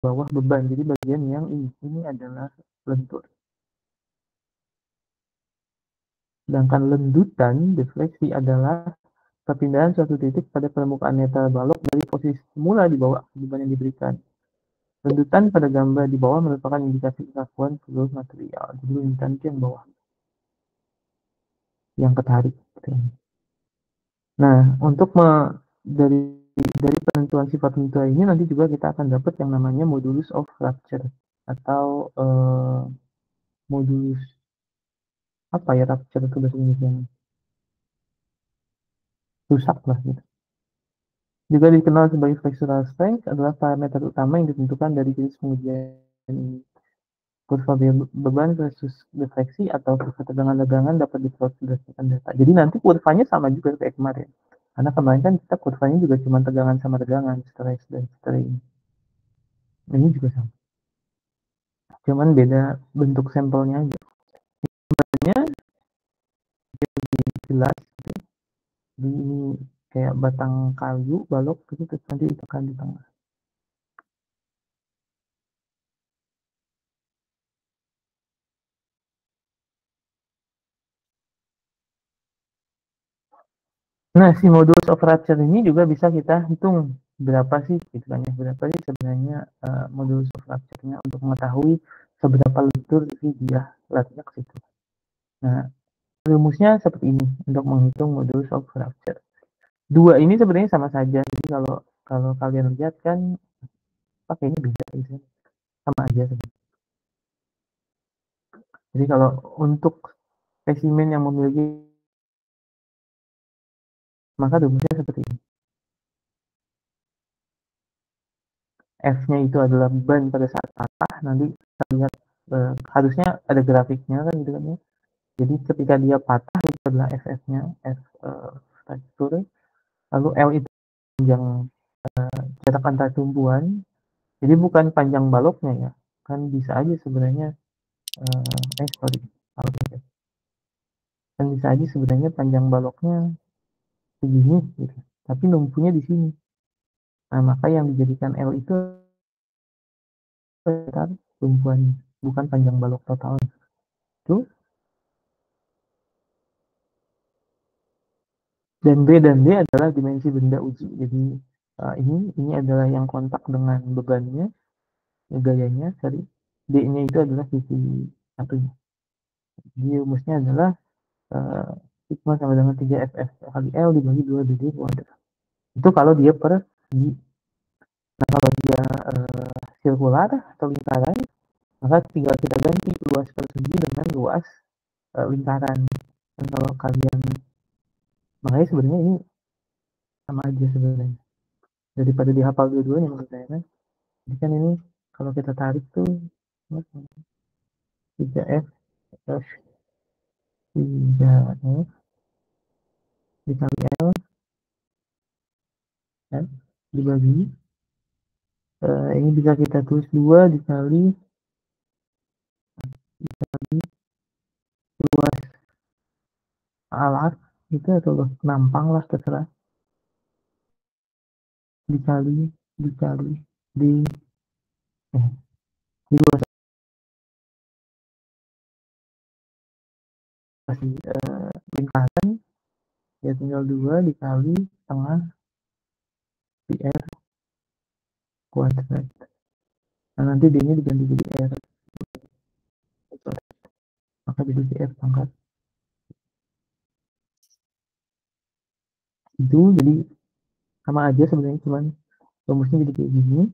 bawah beban. Jadi bagian yang ini adalah lentur. Sedangkan lendutan defleksi adalah perpindahan suatu titik pada permukaan netral balok dari posisi semula di bawah beban yang diberikan. Lendutan pada gambar di bawah merupakan indikasi kekakuan seluruh material. Jadi lendutan itu yang bawah, yang ketarik. Nah, untuk dari penentuan sifat lentur ini nanti juga kita akan dapat yang namanya modulus of rupture atau modulus apa ya, rupture itu bahasa Indonesia, rusak lah gitu. Juga dikenal sebagai flexural strength adalah parameter utama yang ditentukan dari jenis pengujian ini. Kurva beban versus defleksi atau kurva tegangan-legangan dapat diplot berdasarkan data. Jadi nanti kurvanya sama juga kayak kemarin. Karena kemarin kan kita kurvanya juga cuma tegangan sama tegangan, stress dan strain. Ini juga sama. Cuman beda bentuk sampelnya aja. Sebenarnya lebih jelas gitu. Jadi ini kayak batang kayu, balok gitu, terus nanti ditekan di tengah. Nah, si modulus of rupture ini juga bisa kita hitung berapa sih gitu kan ya, berapa sih sebenarnya modulus of rupture-nya untuk mengetahui seberapa lentur sih dia latihnya ke situ. Nah, rumusnya seperti ini untuk menghitung modulus of rupture. Dua ini sebenarnya sama saja. Jadi kalau kalau kalian lihat kan pakainya beda gitu. Sama aja sebenarnya. Jadi kalau untuk spesimen yang memiliki, maka rumusnya seperti ini. F-nya itu adalah beban pada saat patah. Nanti kita lihat harusnya ada grafiknya kan gitu kan ya. Jadi ketika dia patah itu adalah FF-nya, F fracture. Lalu L itu panjang jarak antar tumbuhan. Jadi bukan panjang baloknya ya. Kan bisa aja sebenarnya sorry. Kan bisa aja sebenarnya panjang baloknya segini gitu. Tapi numpunya di sini. Nah, maka yang dijadikan L itu adalah tumpuan, bukan panjang balok total. Itu. Dan B adalah dimensi benda uji. Jadi ini adalah yang kontak dengan bebannya, gayanya, sorry. D-nya itu adalah sisi satunya. Jadi rumusnya adalah sigma sama dengan 3FF kali L dibagi 2 BD kuadrat. Itu kalau dia persegi. Nah, kalau dia sirkular atau lingkaran, maka tinggal kita ganti luas persegi dengan luas lingkaran. Dan kalau kalian, makanya sebenarnya ini sama aja sebenarnya. Daripada dihafal dua-duanya menurut saya kan. Jadi kan ini kalau kita tarik tuh 3F F 3F dikali L kan, dibagi ini bisa kita tulis 2 dikali luas alat itu atau luas penampang lah terserah, dikali di di luas lingkaran ya tinggal 2 dikali setengah PR kuadrat. Nah, nanti D nya diganti jadi R, maka jadi PR pangkat itu. Jadi sama aja sebenarnya, cuman rumusnya jadi kayak gini.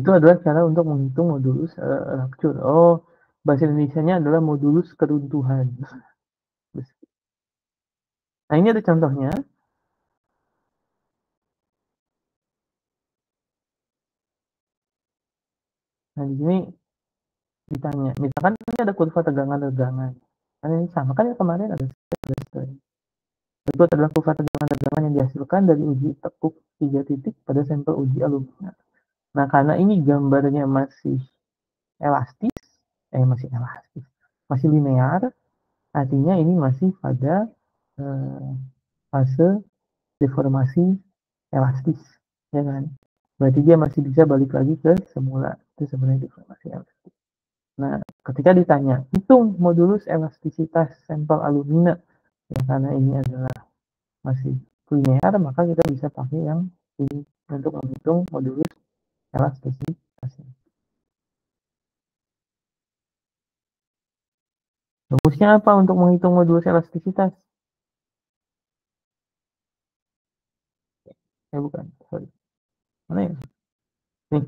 Itu adalah cara untuk menghitung modulus rupture. Oh, bahasa Indonesianya adalah modulus keruntuhan. Nah, ini ada contohnya. Nah, di sini ditanya, misalkan ini ada kurva tegangan-legangan. Kan ini sama kan ya, kemarin ada strain. Berikut adalah kurva tegangan-legangan yang dihasilkan dari uji tekuk 3 titik pada sampel uji alumina. Nah, karena ini gambarnya masih elastis, masih linear, artinya ini masih pada fase deformasi elastis, ya kan? Berarti dia masih bisa balik lagi ke semula. Itu sebenarnya deformasi elastis. Nah, ketika ditanya, hitung modulus elastisitas sampel alumina, ya karena ini adalah masih linear, maka kita bisa pakai yang ini untuk menghitung modulus elastisitas. Rumusnya apa untuk menghitung modulus elastisitas? Bukan, sorry. Mana ya? Nih,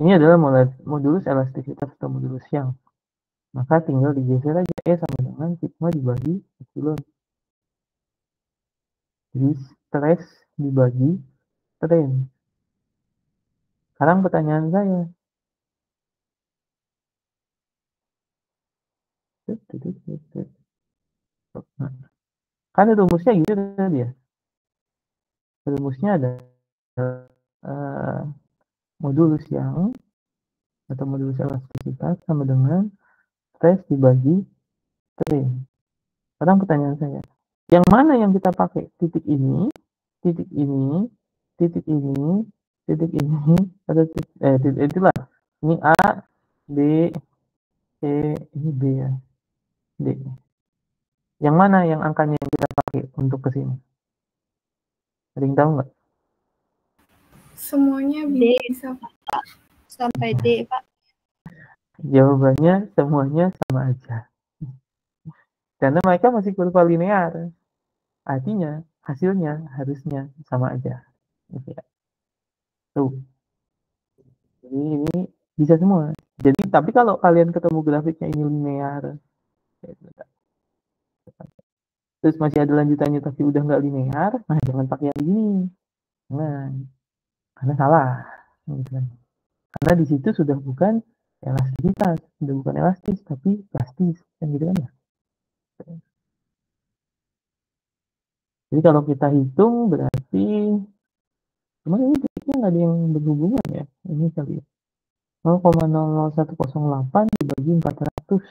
ini adalah modulus elastisitas atau modulus Young. Maka tinggal digeser aja E sama dengan sigma dibagi epsilon. Jadi stres dibagi strain. Sekarang pertanyaan saya. Nah, kan rumusnya gitu tadi ya. Rumusnya ada modulus yang atau modulus elastisitas sama dengan stres dibagi strain. Sekarang pertanyaan saya, yang mana yang kita pakai? Titik ini, titik ini, titik ini, titik ini, atau itulah. Ini A, B, C, ini B ya, D. Yang mana yang angkanya yang kita pakai untuk ke sini? Ada yang tahu nggak? Semuanya bisa Pak. Sampai D Pak. Jawabannya semuanya sama aja. Karena mereka masih kurva linear. Artinya hasilnya harusnya sama aja. Gitu ya. Tuh. Jadi ini bisa semua. Jadi tapi kalau kalian ketemu grafiknya ini linear, terus masih ada lanjutannya tapi udah nggak linear, nah jangan pakai yang ini. Nah, karena salah. Gitu kan. Karena di situ sudah bukan elastisitas, sudah bukan elastis tapi plastis, kan gitu kan ya. Jadi kalau kita hitung berarti cuma ini titiknya nggak ada yang berhubungan ya. Ini kali ya. 0,00108 dibagi 400.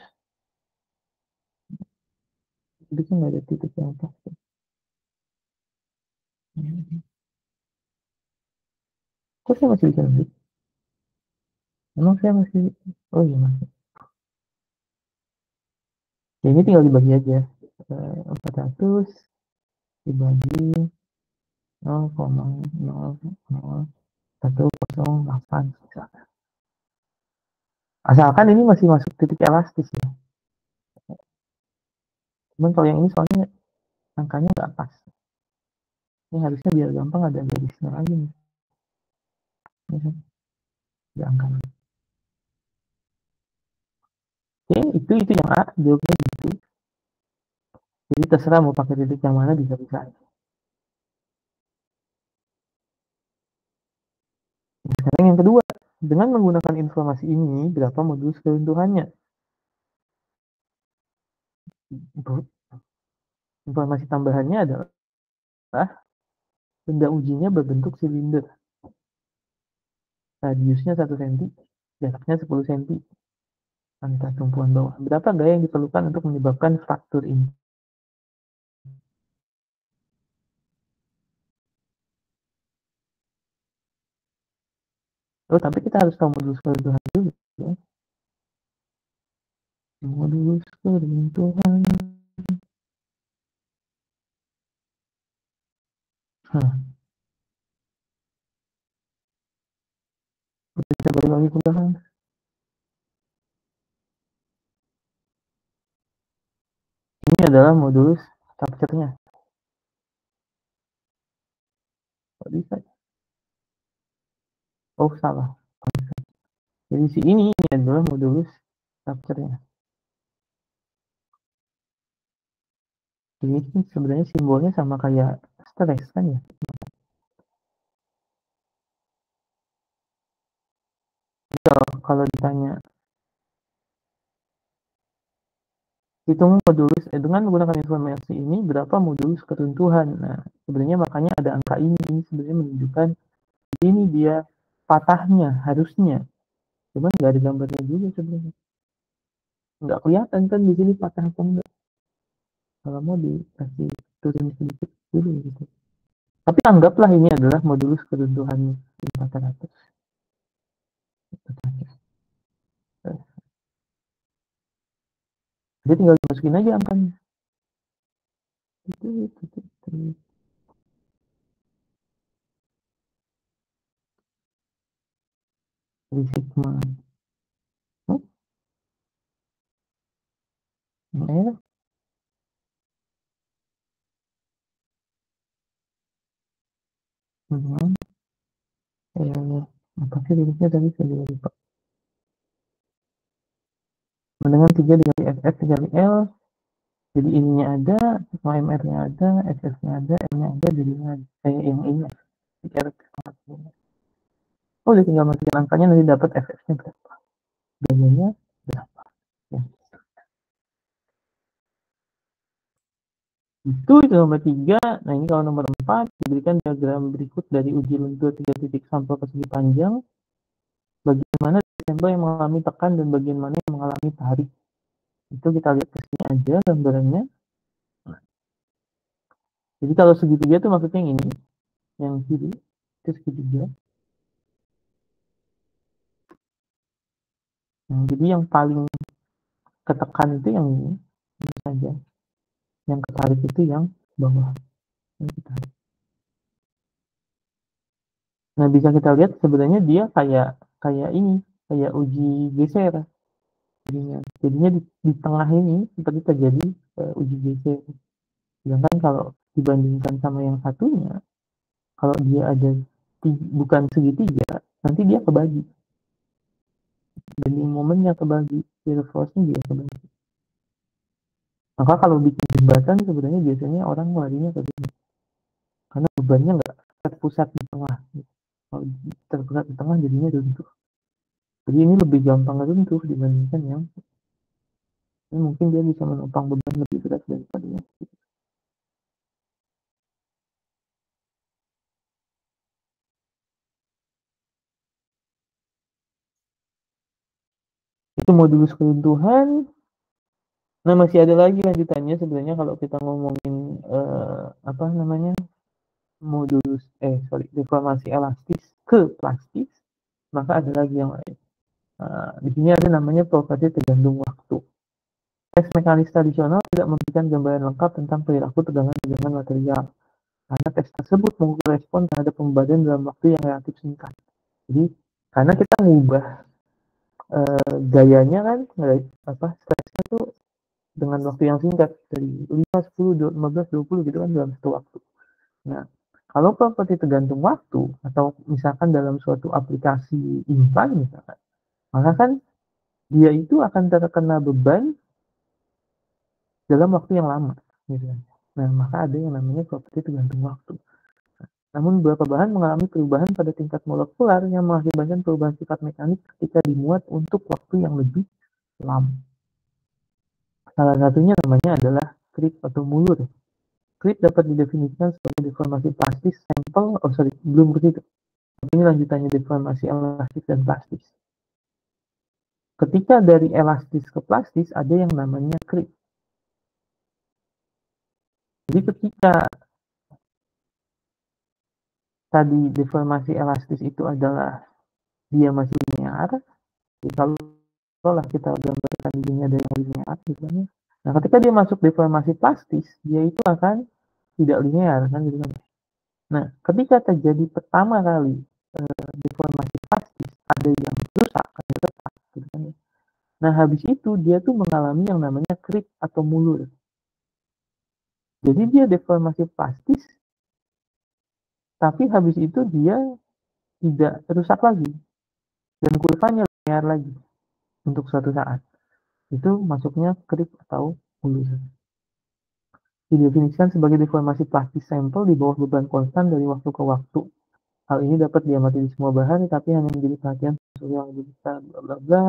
Titiknya nggak ada titik yang pasti. Kok saya masih bisa lanjut? Emang saya masih, oh iya masih. Ya ini tinggal dibagi aja. 400 dibagi 0,00108 misalkan. Asalkan ini masih masuk titik elastis ya. Cuman kalau yang ini soalnya angkanya nggak pas. Ini harusnya biar gampang ada garisnya lagi nih. Ini kan, ada angkanya. Oke, itu yang A, jawabnya gitu. Jadi terserah mau pakai titik yang mana bisa-bisa aja. Nah, sekarang yang kedua, dengan menggunakan informasi ini, berapa modulus keruntuhannya? Informasi tambahannya adalah benda ujinya berbentuk silinder. Radiusnya 1 cm, jaraknya 10 cm antara tumpuan bawah. Berapa gaya yang diperlukan untuk menyebabkan fraktur ini? Oh, tapi kita harus tahu modulus keruntuhan dulu. Ya. Modulus keruntuhan. Kita balik lagi ke belakang. Ini adalah modulus rupture-nya. Kok bisa? Oh, salah. Jadi si ini adalah modulus rupture-nya. Jadi ini sebenarnya simbolnya sama kayak stres kan ya. Kalau ditanya hitung modulus dengan menggunakan informasi ini berapa modulus keruntuhan. Nah, sebenarnya makanya ada angka ini sebenarnya menunjukkan ini dia patahnya harusnya. Cuman nggak ada gambarnya juga sebenarnya. Nggak kelihatan kan di sini patah apa enggak. Kalau mau dikasih turun sedikit dulu gitu. Tapi anggaplah ini adalah modulus keruntuhan 400. Jadi tinggal dimasukin aja angkanya. Dari sigma. Ya, apa sih rumusnya tadi saya lupa. Dengan 3 dikali FF dikali L, jadi ininya ada, OMR-nya ada, SS-nya ada, M-nya ada, jadinya kayak yang ini. Oh, udah tinggal masukin angkanya, nanti dapat FF-nya berapa. Gayanya berapa. Ya. Itu nomor 3. Nah, ini kalau nomor 4, diberikan diagram berikut dari uji lentur 3 titik sampel persegi panjang. Bagian mana sampel yang mengalami tekan dan bagian mana yang mengalami tarik. Itu kita lihat ke sini aja gambarannya. Jadi kalau segitiga itu maksudnya yang ini, yang kiri itu segitiga. Nah, jadi yang paling ketekan itu yang ini saja. Yang ketarik itu yang bawah. Nah, bisa kita lihat sebenarnya dia kayak ini, kayak uji geser. Jadinya di tengah ini seperti terjadi uji geser. Sedangkan kalau dibandingkan sama yang satunya, kalau dia ada bukan segitiga, nanti dia kebagi. Banding momennya kebagi, shear force-nya juga kebagi. Maka kalau bikin jembatan sebenarnya biasanya orang larinya ke sini. Karena bebannya nggak terpusat di tengah. Kalau terpusat di tengah jadinya runtuh. Jadi ini lebih gampang runtuh dibandingkan yang mungkin dia bisa menopang beban lebih berat daripada yang itu modulus keruntuhan. Nah, masih ada lagi lanjutannya sebenarnya kalau kita ngomongin apa namanya modulus deformasi elastis ke plastis, maka ada lagi yang lain. Di sini ada namanya properti tergantung waktu. Tes mekanis tradisional tidak memberikan gambaran lengkap tentang perilaku tegangan-tegangan material, karena tes tersebut mengukur respon terhadap pembadan dalam waktu yang relatif singkat. Jadi, karena kita mengubah gayanya kan, stresnya tuh dengan waktu yang singkat, dari 5, 10, 15, 20 gitu kan dalam satu waktu. Nah, kalau properti tergantung waktu, atau misalkan dalam suatu aplikasi implan misalkan, maka kan dia itu akan terkena beban dalam waktu yang lama gitu kan. Nah, maka ada yang namanya properti tergantung waktu. Namun beberapa bahan mengalami perubahan pada tingkat molekular yang mengakibatkan perubahan sifat mekanik ketika dimuat untuk waktu yang lebih lama. Salah satunya namanya adalah creep atau mulur. Creep dapat didefinisikan sebagai deformasi plastis sampel, belum begitu. Ini lanjutannya deformasi elastis dan plastis. Ketika dari elastis ke plastis ada yang namanya creep. Jadi ketika tadi deformasi elastis itu adalah dia masih linear, kalau kita gambarkan dirinya dari linear misalnya. Nah, ketika dia masuk deformasi plastis, dia itu akan tidak linear kan gitu kan. Nah, ketika terjadi pertama kali deformasi plastis, ada yang rusak, ada retak gitu kan. Nah, habis itu dia tuh mengalami yang namanya creep atau mulur. Jadi dia deformasi plastis, tapi habis itu dia tidak rusak lagi dan kurvanya linear lagi untuk suatu saat. Itu masuknya creep atau mulur. Didefinisikan sebagai deformasi plastis sampel di bawah beban konstan dari waktu ke waktu. Hal ini dapat diamati di semua bahan, tapi hanya menjadi perhatian sesuatu yang lebih besar, bla bla bla.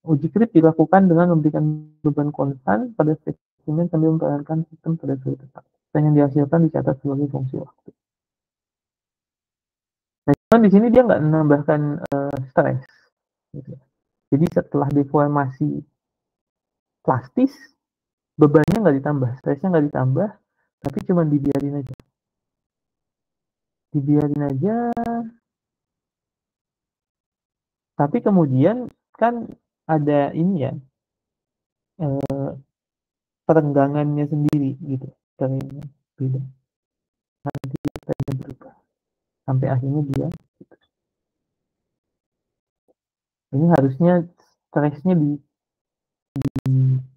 Uji creep dilakukan dengan memberikan beban konstan pada spesimen sambil mempertahankan sistem pada suhu tetap. Dan yang dihasilkan dicatat sebagai fungsi waktu. Nah, cuman di sini dia nggak menambahkan stres. Gitu. Jadi setelah deformasi plastis, bebannya nggak ditambah, stresnya nggak ditambah, tapi cuma dibiarin aja. Tapi kemudian kan ada ini ya, perenggangannya sendiri gitu, caranya beda. Nanti caranya berubah sampai akhirnya dia, ini harusnya stresnya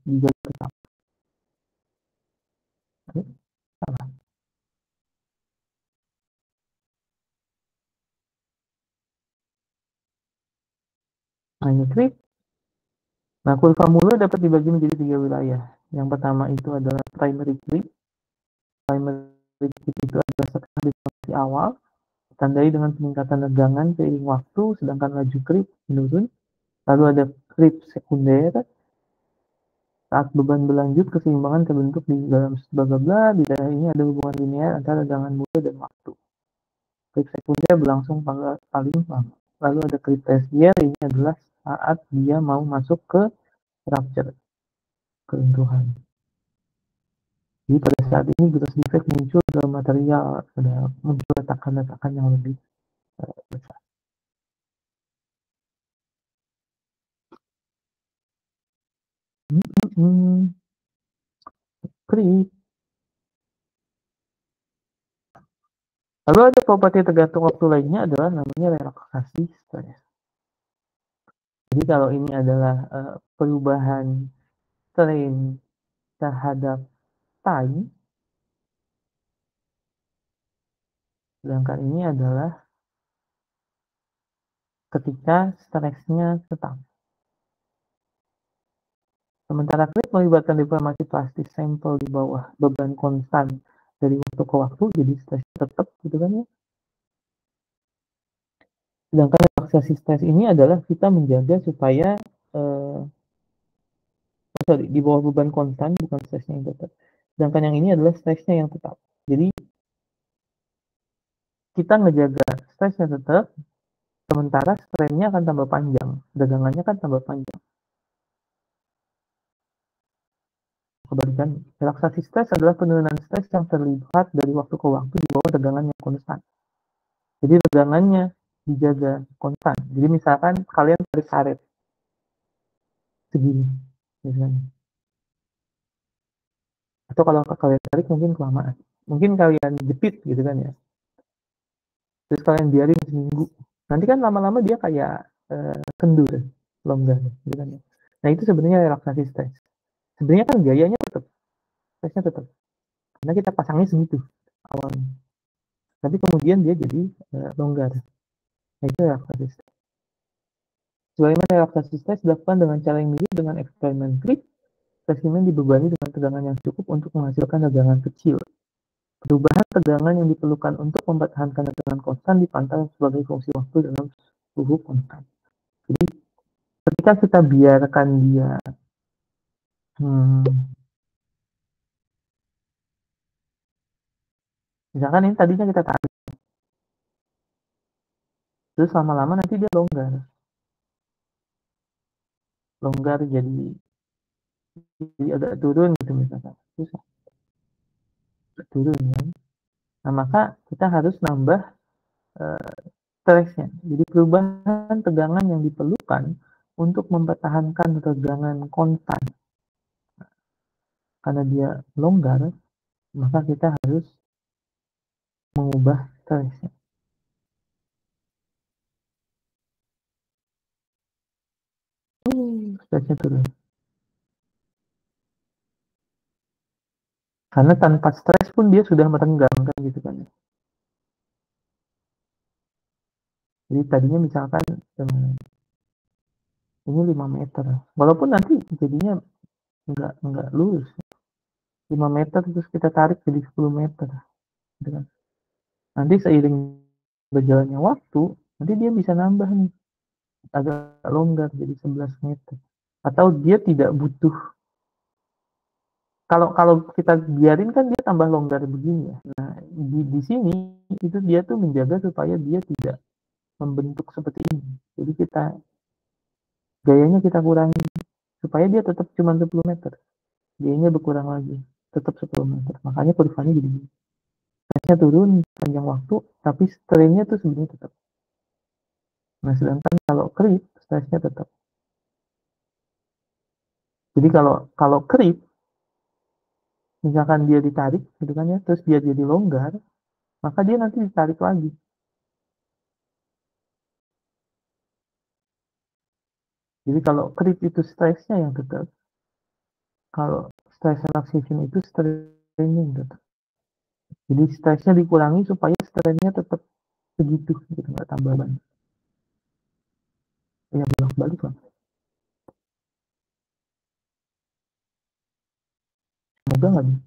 dijaga tetap. Salah. Nah, ini creep. Nah, kurva Muller dapat dibagi menjadi 3 wilayah. Yang pertama itu adalah primary creep. Primary creep itu adalah setelah di awal, ditandai dengan peningkatan tegangan seiring waktu, sedangkan laju creep menurun. Lalu ada creep sekunder. Saat beban berlanjut, keseimbangan terbentuk di dalam bla bla bla. Di daerah ini ada hubungan linear antara tegangan muda dan waktu. Creep sekunder berlangsung paling lama. Lalu ada creep tersier, ini adalah saat dia mau masuk ke rupture, keruntuhan. Jadi pada saat ini gross defect muncul dalam material, ada muncul retakan-retakan yang lebih besar. Creep. Lalu ada properti tergantung waktu lainnya adalah namanya relaksasi stres. Jadi kalau ini adalah perubahan strain terhadap time, sedangkan ini adalah ketika stresnya tetap. Sementara creep melibatkan deformasi plastis sampel di bawah beban konstan dari waktu ke waktu, jadi stresnya tetap gitu kan ya. Sedangkan relaksasi stres ini adalah kita menjaga supaya di bawah beban konstan, bukan stresnya yang tetap. Sedangkan yang ini adalah stresnya yang tetap. Jadi kita ngejaga stresnya tetap, sementara strainnya akan tambah panjang, dagangannya kan tambah panjang. Kebalikan, relaksasi stres adalah penurunan stres yang terlihat dari waktu ke waktu di bawah tegangan yang konstan. Jadi tegangannya dijaga konstan. Jadi misalkan kalian tarik karet segini, misalnya. Atau kalau kalian tarik mungkin kelamaan. Mungkin kalian jepit gitu kan ya. Terus kalian biarin seminggu. Nanti kan lama-lama dia kayak kendur, longgar gitu kan ya. Nah, itu sebenarnya relaksasi stres. Sebenarnya kan gayanya tetap, stresnya tetap. Karena kita pasangnya segitu awalnya. Tapi kemudian dia jadi longgar. Nah, itu relaksasi stres. Sebagaimana relaksasi stres dilakukan dengan cara yang mirip dengan eksperimen creep, spesimen dibebani dengan tegangan yang cukup untuk menghasilkan tegangan kecil. Perubahan tegangan yang diperlukan untuk mempertahankan tegangan konstan dipantau sebagai fungsi waktu dalam suhu konstan. Jadi ketika kita biarkan dia misalkan ini tadinya kita tarik, terus lama-lama nanti dia longgar jadi agak turun gitu misalkan, susah turun kan. Nah, maka kita harus nambah stresnya. Jadi perubahan tegangan yang diperlukan untuk mempertahankan tegangan konstan karena dia longgar, maka kita harus mengubah stresnya. Stresnya turun. Karena tanpa stres pun dia sudah merenggang kan gitu kan. Jadi tadinya misalkan ini 5 meter. Walaupun nanti jadinya enggak lurus. 5 meter terus kita tarik jadi 10 meter. Gitu kan. Nanti seiring berjalannya waktu, nanti dia bisa nambah nih. Agak longgar jadi 11 meter. Atau dia tidak butuh, kalau kita biarin kan dia tambah longgar begini ya. Nah, di sini itu dia tuh menjaga supaya dia tidak membentuk seperti ini. Jadi gayanya kita kurangi supaya dia tetap cuma 10 meter. Gayanya berkurang lagi. tetap 10 meter. Makanya kurvanya jadi stresnya turun panjang waktu, tapi strainnya tuh sebenarnya tetap. Nah, sedangkan kalau creep, stresnya tetap. Jadi kalau creep, misalkan dia ditarik gitu kan ya, terus dia jadi longgar, maka dia nanti ditarik lagi. Jadi kalau creep itu stresnya yang tetap, kalau stress relaxation itu strainnya yang tetap. Jadi stresnya dikurangi supaya strainnya tetap segitu, gitu, nggak tambah banyak. Ya bolak balik lah. Semoga nggak bisa.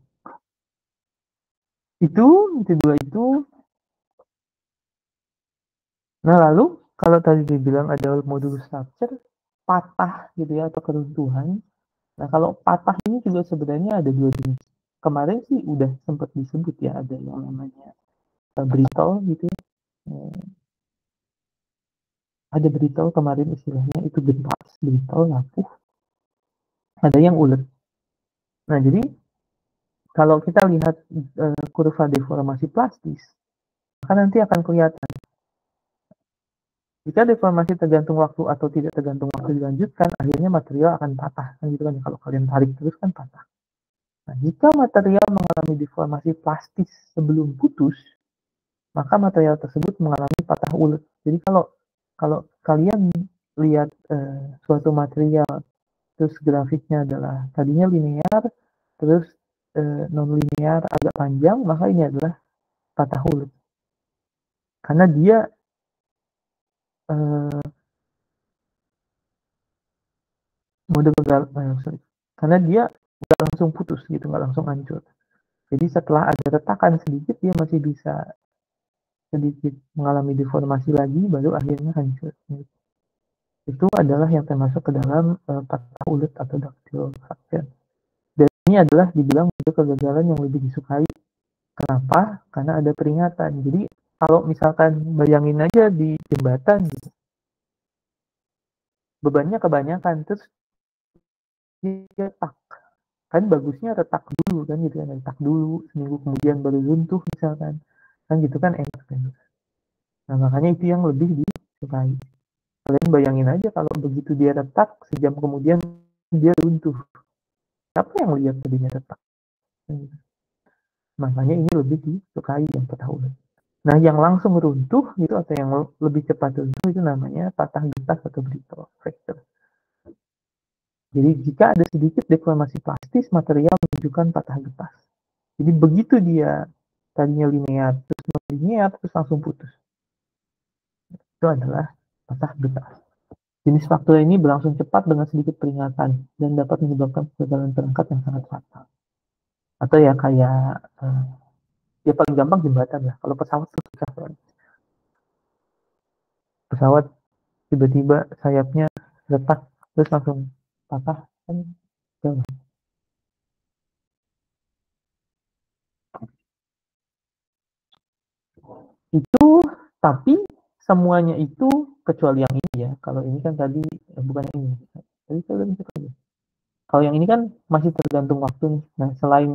Itu dua itu. Nah lalu kalau tadi dibilang ada modulus structure, patah gitu ya atau keruntuhan. Nah kalau patah ini juga sebenarnya ada dua jenis. Kemarin sih udah sempat disebut ya, ada yang namanya brittle gitu ya. Ada brittle kemarin istilahnya itu gentas, brittle, rapuh. Ada yang ulet. Nah jadi kalau kita lihat kurva deformasi plastis, maka nanti akan kelihatan jika deformasi tergantung waktu atau tidak tergantung waktu dilanjutkan, akhirnya material akan patah. Kan gitu kan, kalau kalian tarik terus kan patah. Nah, jika material mengalami deformasi plastis sebelum putus, maka material tersebut mengalami patah ulet. Jadi kalau kalian lihat suatu material, terus grafiknya adalah tadinya linear, terus non linear agak panjang, maka ini adalah patah ulet. Karena dia mode gagal, karena dia nggak langsung putus gitu, nggak langsung hancur. Jadi setelah ada retakan sedikit, dia masih bisa sedikit mengalami deformasi lagi, baru akhirnya hancur. Itu adalah yang termasuk ke dalam patah ulet atau ductile fracture. Dan ini adalah dibilang bentuk kegagalan yang lebih disukai. Kenapa? Karena ada peringatan. Jadi kalau misalkan bayangin aja di jembatan gitu, bebannya kebanyakan, terus dia retak. Kan bagusnya retak dulu kan gitu kan, retak dulu, seminggu kemudian baru runtuh misalkan. Kan gitu kan enak kan. Nah makanya itu yang lebih disukai. Kalian bayangin aja kalau begitu dia retak, sejam kemudian dia runtuh. Siapa yang lihat tadinya retak? Makanya ini lebih disukai yang patah ulet. Nah yang langsung runtuh gitu atau yang lebih cepat runtuh itu namanya patah gentas atau brittle fracture. Jadi jika ada sedikit deformasi plastis, material menunjukkan patah gentas. Jadi begitu dia tadinya linear, terus non-linear, terus langsung putus. Itu adalah patah gentas. Jenis faktor ini berlangsung cepat dengan sedikit peringatan dan dapat menyebabkan kegagalan perangkat yang sangat fatal. Atau ya kayak ya paling gampang jembatan lah. Kalau pesawat tuh susah. Pesawat tiba-tiba sayapnya retak terus langsung patah kan jauh. Itu tapi semuanya itu kecuali yang ini ya. Kalau ini kan tadi bukan yang ini. Tadi saya udah bisa aja. Kalau yang ini kan masih tergantung waktu nih. Nah, selain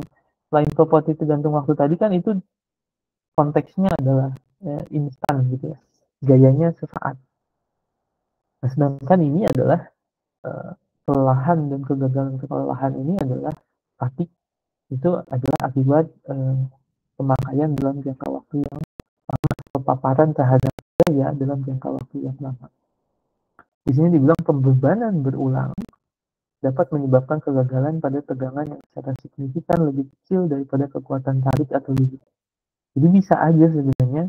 properti tergantung waktu tadi kan itu konteksnya adalah instan gitu ya. Gayanya sesaat. Nah, sedangkan ini adalah kelelahan dan kelelahan ini adalah statik. Itu adalah akibat pemakaian dalam jangka waktu yang lama, paparan terhadap gaya dalam jangka waktu yang lama. Di sini dibilang pembebanan berulang dapat menyebabkan kegagalan pada tegangan yang secara signifikan lebih kecil daripada kekuatan tarik atau lilit. Jadi bisa aja sebenarnya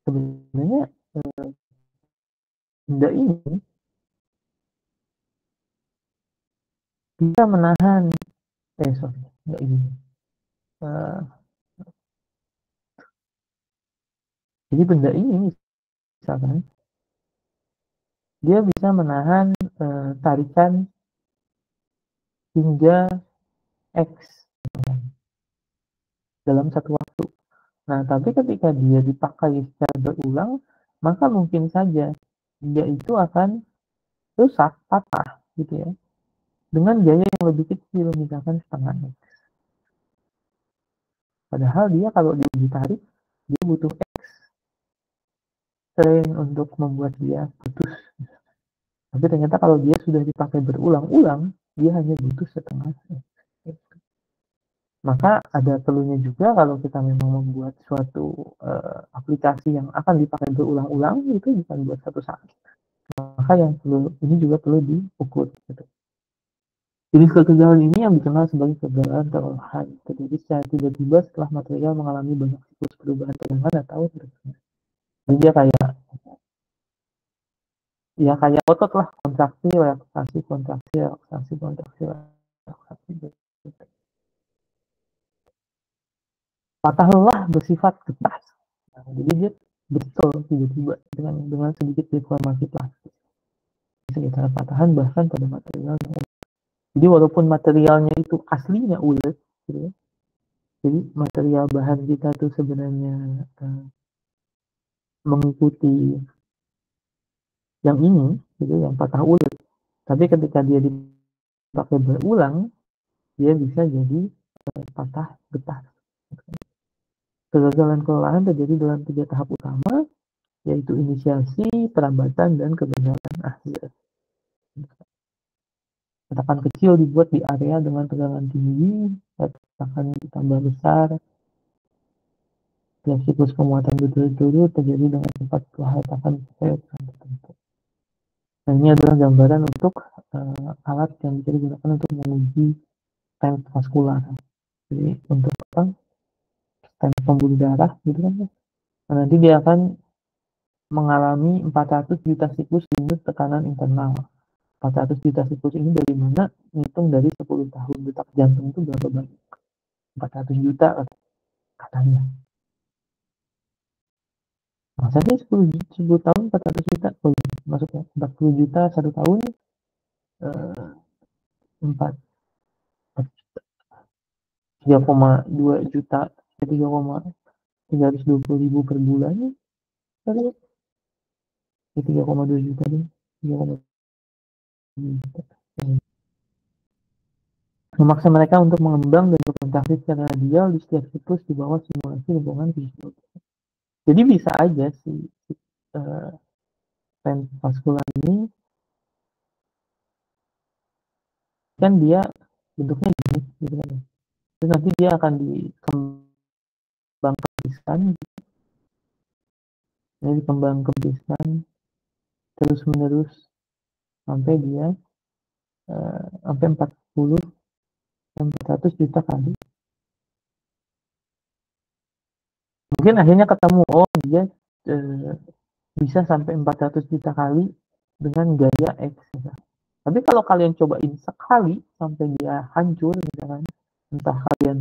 benda ini bisa menahan nggak gini. Jadi benda ini misalkan dia bisa menahan tarikan hingga X dalam satu waktu. Nah, tapi ketika dia dipakai secara berulang, maka mungkin saja dia itu akan rusak, patah, gitu ya, dengan gaya yang lebih kecil, misalkan setengah X. Padahal dia kalau diuji tarik, dia butuh X strain untuk membuat dia putus. Tapi ternyata kalau dia sudah dipakai berulang-ulang, dia hanya butuh setengah X. Maka ada perlunya juga kalau kita memang membuat suatu aplikasi yang akan dipakai berulang-ulang, itu bukan buat satu saat. Maka yang ini juga perlu diukur. Gitu. Jenis kegagalan ini yang dikenal sebagai kegagalan terlahan, terjadi secara tiba-tiba setelah material mengalami banyak siklus perubahan tegangan atau berikutnya. Jadi dia kayak otot lah, kontraksi, relaksasi, kontraksi, relaksasi, kontraksi, relaksasi. Patah lelah bersifat getas. Nah, jadi dia betul tiba-tiba dengan sedikit deformasi plastik. Sekitar patahan bahkan pada material yang ulet. Jadi walaupun materialnya itu aslinya ulet, gitu ya, jadi material bahan kita itu sebenarnya mengikuti yang ini, gitu, yang patah ulet. Tapi ketika dia dipakai berulang, dia bisa jadi patah getah. Kegagalan kelelahan terjadi dalam 3 tahap utama, yaitu inisiasi, perambatan, dan kegagalan akhir. Retakan kecil dibuat di area dengan tegangan tinggi, retakan ditambah besar. Setiap siklus penguatan berturut-turut terjadi dengan cepat setelah retakan sesuai ukuran tertentu. Nah, ini adalah gambaran untuk alat yang bisa digunakan untuk menguji stent vaskular. Jadi untuk stent pembuluh darah, gitu kan? Nah, nanti dia akan mengalami 400 juta siklus dengan tekanan internal. 400 juta siklus ini dari mana? Hitung dari 10 tahun detak jantung itu berapa banyak? 400 juta katanya. Masa sih 10 tahun 400 juta? Oh, maksudnya 40 juta 1 tahun 4 3,2 juta 320 ribu per bulan. 3,2 juta deh. 3,2 juta. Memaksa mereka untuk mengembang dan berkontraksi secara radial di setiap siklus di bawah simulasi lingkungan fisik. Jadi bisa aja si stent vaskular ini kan dia bentuknya gini, gitu kan. Terus nanti dia akan dikembang kempiskan, dikembang kempiskan terus menerus sampai dia sampai 40 dan 400 juta kali. Mungkin akhirnya ketemu, oh dia bisa sampai 400 juta kali dengan gaya X. Tapi kalau kalian cobain sekali sampai dia hancur, misalkan, entah kalian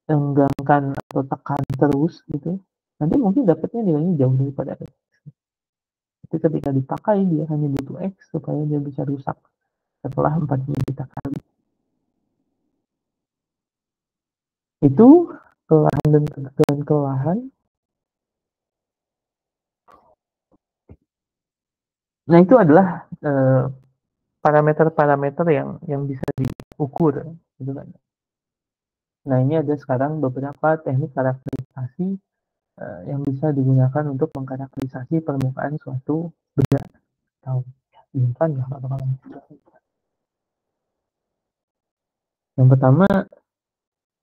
enggangkan atau tekan terus gitu, nanti mungkin dapatnya nilainya jauh daripada X. Tapi ketika dipakai dia hanya butuh X supaya dia bisa rusak setelah 40 juta kali. Itu kelelahan dan kegagalan kelelahan. Nah, itu adalah parameter-parameter yang bisa diukur, gitu kan. Nah, ini ada sekarang beberapa teknik karakterisasi yang bisa digunakan untuk mengkarakterisasi permukaan suatu benda atau simpan ya atau kalau yang pertama,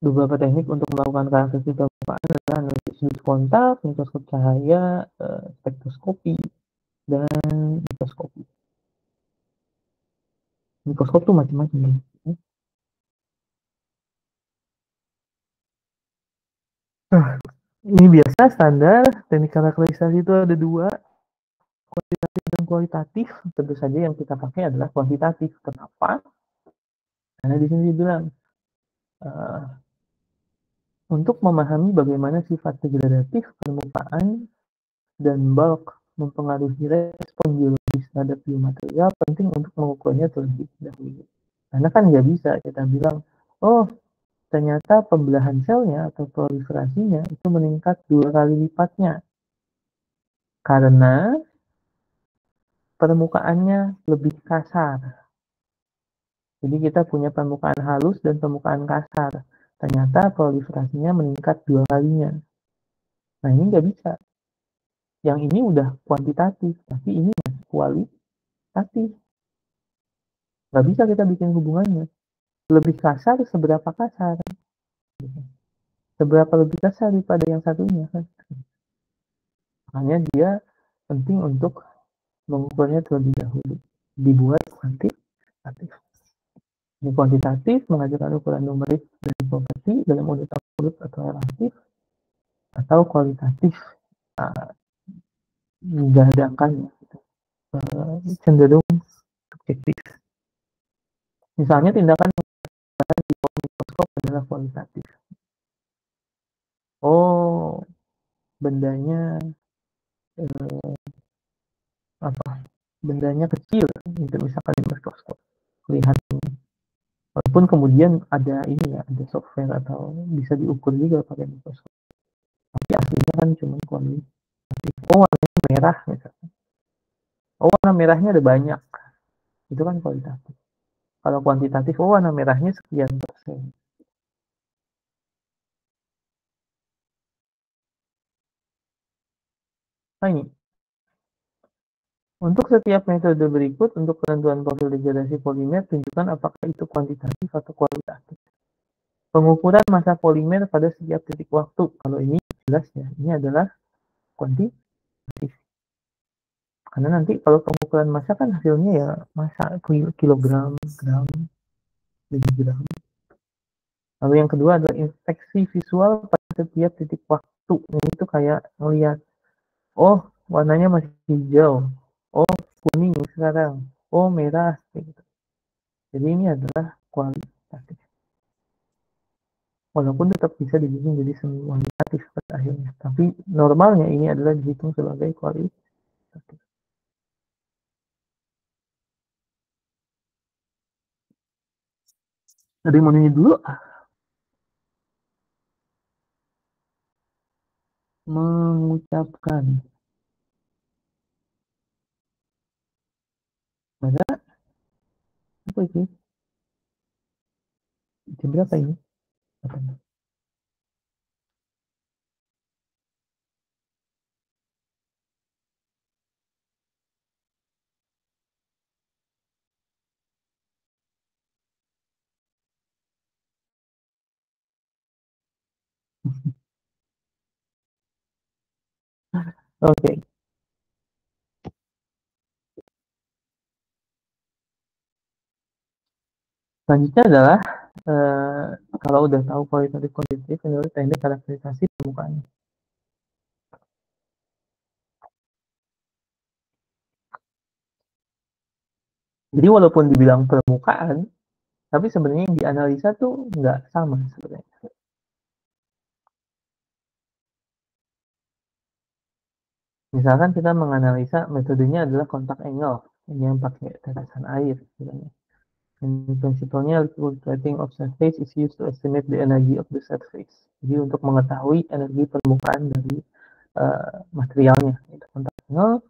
beberapa teknik untuk melakukan karakteristik permukaan adalah analisis sudut kontak, mikroskop cahaya, spektroskopi, dan mikroskopi. Mikroskop tuh macam-macam. Ini biasa standar teknik karakterisasi itu ada 2, kuantitatif dan kualitatif. Tentu saja yang kita pakai adalah kuantitatif. Kenapa? Karena di sini dibilang untuk memahami bagaimana sifat degradatif permukaan dan bulk mempengaruhi respon biologis terhadap biomaterial, penting untuk mengukurnya terlebih dahulu. Karena kan nggak bisa kita bilang, oh ternyata pembelahan selnya atau proliferasinya itu meningkat 2 kali lipatnya karena permukaannya lebih kasar. Jadi kita punya permukaan halus dan permukaan kasar. Ternyata proliferasinya meningkat 2 kalinya. Nah ini nggak bisa. Yang ini udah kuantitatif, tapi ini masih kualitatif. Nggak bisa kita bikin hubungannya. Lebih kasar seberapa kasar? Seberapa lebih kasar daripada yang satunya kan? Makanya dia penting untuk mengukurnya terlebih dahulu. Dibuat kuantitatif. Ini kuantitatif mengajarkan ukuran numerik dari properti dalam unit absolut atau relatif, atau kualitatif nggak ada angkanya, cenderung subjektif. Misalnya tindakan yang di bawah mikroskop adalah kualitatif. Oh, bendanya bendanya kecil, gitu misalkan di mikroskop kelihatannya. Walaupun kemudian ada ini ya, ada software atau bisa diukur juga pakai mikroskop. Tapi aslinya kan cuma kualitatif. Oh, warnanya merah misalnya. Oh, warna merahnya ada banyak. Itu kan kualitatif. Kalau kuantitatif, oh warna merahnya sekian persen. Nah ini, untuk setiap metode berikut, untuk penentuan profil degradasi polimer, tunjukkan apakah itu kuantitatif atau kualitatif. Pengukuran massa polimer pada setiap titik waktu. Kalau ini jelas ya, ini adalah kuantitatif. Karena nanti kalau pengukuran massa kan hasilnya ya massa kilogram, gram, miligram. Lalu yang kedua adalah inspeksi visual pada setiap titik waktu. Ini tuh kayak melihat, oh warnanya masih hijau, oh kuning sekarang, oh merah, gitu. Jadi ini adalah kualitatif. Walaupun tetap bisa dibikin jadi semi kuantitatif pada akhirnya. Tapi normalnya ini adalah dihitung sebagai kualitatif. Ada yang mau nanya dulu? Mengucapkan. Ada apa itu? Jam berapa ini? Oke. Okay. Selanjutnya adalah kalau udah tahu kualitatif kuantitatif, menurut teknik karakterisasi permukaan. Jadi walaupun dibilang permukaan, tapi sebenarnya yang dianalisa tuh nggak sama sebenarnya. Misalkan kita menganalisa metodenya adalah kontak angle, ini yang pakai tetesan air. Sebenarnya. Prinsipalnya, liquid plating of surface is used to estimate the energy of the surface. Jadi untuk mengetahui energi permukaan dari materialnya. Kontak angle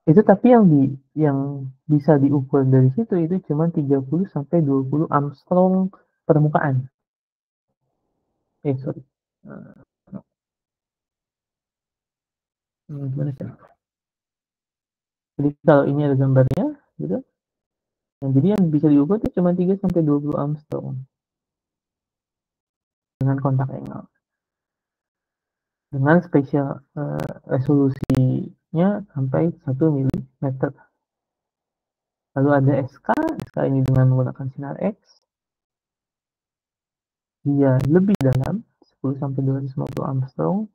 itu, tapi yang bisa diukur dari situ itu cuma 30 sampai 20 Armstrong permukaan. Sorry. Gimana sih? Jadi kalau ini ada gambarnya, gitu. Nah, jadi yang bisa diukur itu cuma 3 sampai 20 Armstrong dengan kontak angle. Dengan spesial resolusinya sampai 1 mm. Lalu ada SK ini dengan menggunakan sinar X. Dia lebih dalam, 10 sampai 250 Armstrong.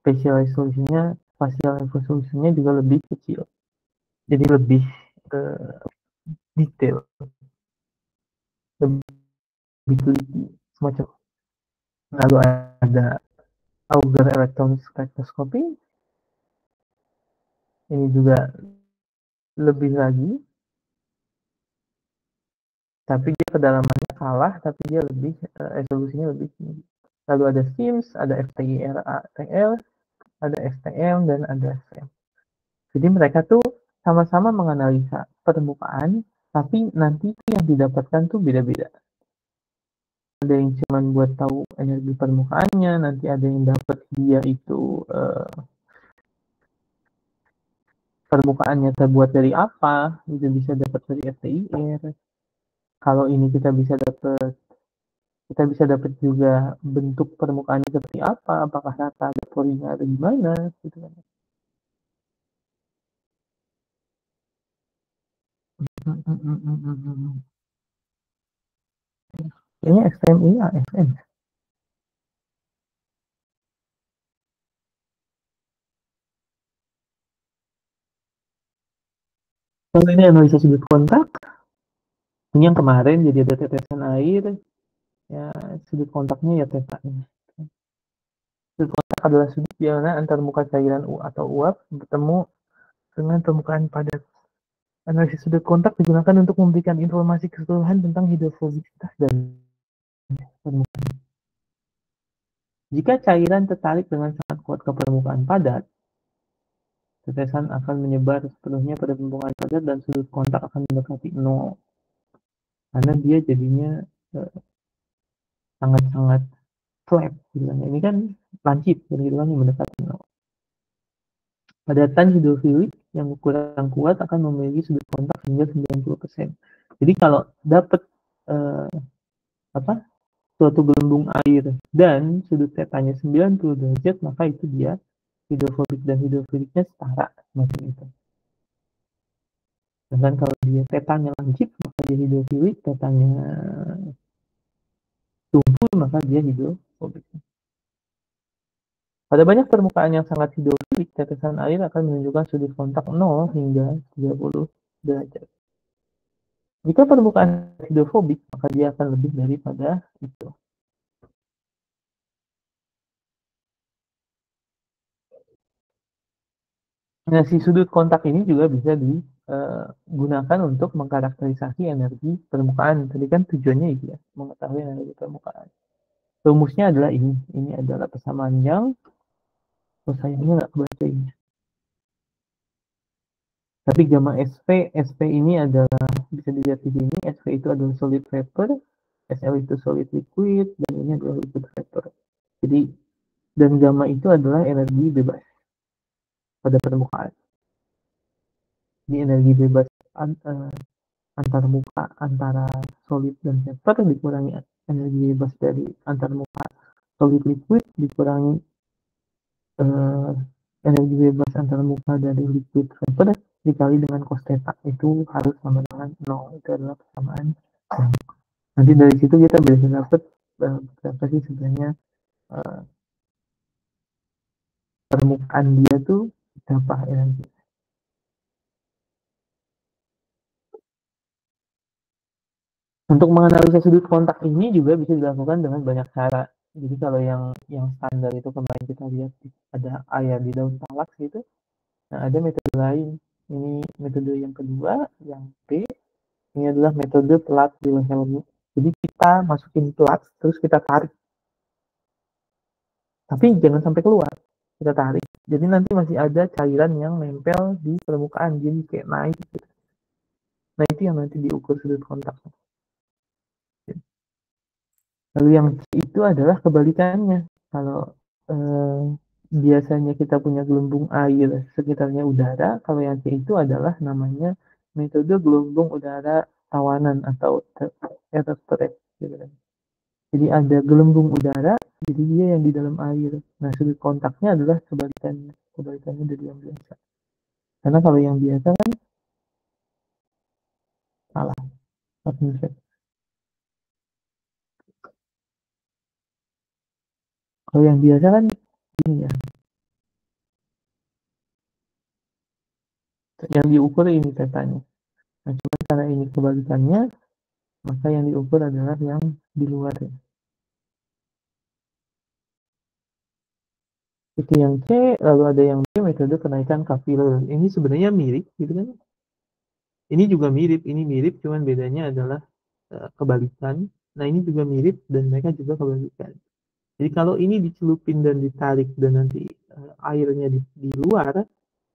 Spatial resolusinya juga lebih kecil. Jadi lebih detail, lebih teliti, semacam. Lalu ada Auger electron spectroscopy. Ini juga lebih lagi, tapi dia kedalamannya kalah, tapi dia lebih resolusinya lebih tinggi. Lalu ada SIMS, ada FTIR-ATL, ada STM, dan ada FM. Jadi mereka tuh sama-sama menganalisa permukaan, tapi nanti yang didapatkan tuh beda-beda. Ada yang cuma buat tahu energi permukaannya, nanti ada yang dapat dia itu permukaannya terbuat dari apa, itu bisa dapat dari FTIR. Kalau ini kita bisa dapat juga bentuk permukaannya seperti apa, apakah rata ada porinya ada gimana, gitu kan. Ini XM ini ASN. Kalau ini analisa sudut kontak, ini yang kemarin jadi ada tetesan air, ya sudut kontaknya ya theta ini. Sudut kontak adalah sudut di mana antar muka cairan U atau uap bertemu dengan permukaan padat. Analisis sudut kontak digunakan untuk memberikan informasi keseluruhan tentang hidrofobisitas dan permukaan. Jika cairan tertarik dengan sangat kuat ke permukaan padat, tetesan akan menyebar sepenuhnya pada permukaan padat dan sudut kontak akan mendekati 0. Karena dia jadinya sangat-sangat flat. Ini kan lancip, gitu kan, yang mendekati 0. Padatan hidrofilik yang kurang kuat akan memiliki sudut kontak hingga 90%. Jadi kalau dapat suatu gelembung air dan sudut tetanya 90 derajat, maka itu dia hidrofobik dan hidrofiliknya setara macam itu. Dan kalau dia tetanya lancip, maka dia hidrofilik, tetanya tumpul, maka dia hidrofobik. Pada banyak permukaan yang sangat hidrofilik, tetesan air akan menunjukkan sudut kontak 0 hingga 30 derajat. Jika permukaan hidrofobik, maka dia akan lebih daripada itu. Nah, si sudut kontak ini juga bisa digunakan untuk mengkarakterisasi energi permukaan. Tadi kan tujuannya itu ya, mengetahui energi permukaan. Rumusnya adalah ini. Ini adalah persamaan Young. Sayangnya nggak kebaca ini. Tapi gamma SP, SP ini adalah, bisa dilihat di sini, SP itu adalah solid vapor, SL itu solid liquid, dan ini adalah liquid vapor. Jadi, dan gamma itu adalah energi bebas pada permukaan. Ini energi bebas antar muka antara solid dan vapor dikurangi energi bebas dari antar muka solid liquid dikurangi energi bebas antar muka dari liquid vapor dikali dengan cos theta, itu harus sama dengan 0. Itu adalah persamaan. Nanti dari situ kita bisa dapat berapa sih sebenarnya permukaan dia tuh berapa energi. Untuk menganalisa sudut kontak ini juga bisa dilakukan dengan banyak cara. Jadi kalau yang standar itu kemarin kita lihat ada air di daun talak gitu. Nah, ada metode lain. Ini metode yang kedua, yang B. Ini adalah metode pelat Wilhelm. Jadi kita masukin pelat, terus kita tarik. Tapi jangan sampai keluar. Kita tarik. Jadi nanti masih ada cairan yang nempel di permukaan. Jadi kayak naik gitu. Nah, itu yang nanti diukur sudut kontaknya. Lalu yang C itu adalah kebalikannya. Kalau biasanya kita punya gelembung air sekitarnya udara, kalau yang C itu adalah namanya metode gelembung udara tawanan atau air trap. Gitu kan. Jadi ada gelembung udara, jadi dia yang di dalam air. Nah, sudut kontaknya adalah kebalikannya dari yang biasa. Karena kalau yang biasa kan salah. Kalau yang biasa kan ini ya, yang diukur ini tetanya. Nah, cuma karena ini kebalikannya, maka yang diukur adalah yang di luar ya. Itu yang C, lalu ada yang B, metode kenaikan kapiller. Ini sebenarnya mirip gitu kan. Ini juga mirip, ini mirip, cuman bedanya adalah kebalikan. Nah, ini juga mirip dan mereka juga kebalikan. Jadi kalau ini dicelupin dan ditarik dan nanti airnya di luar,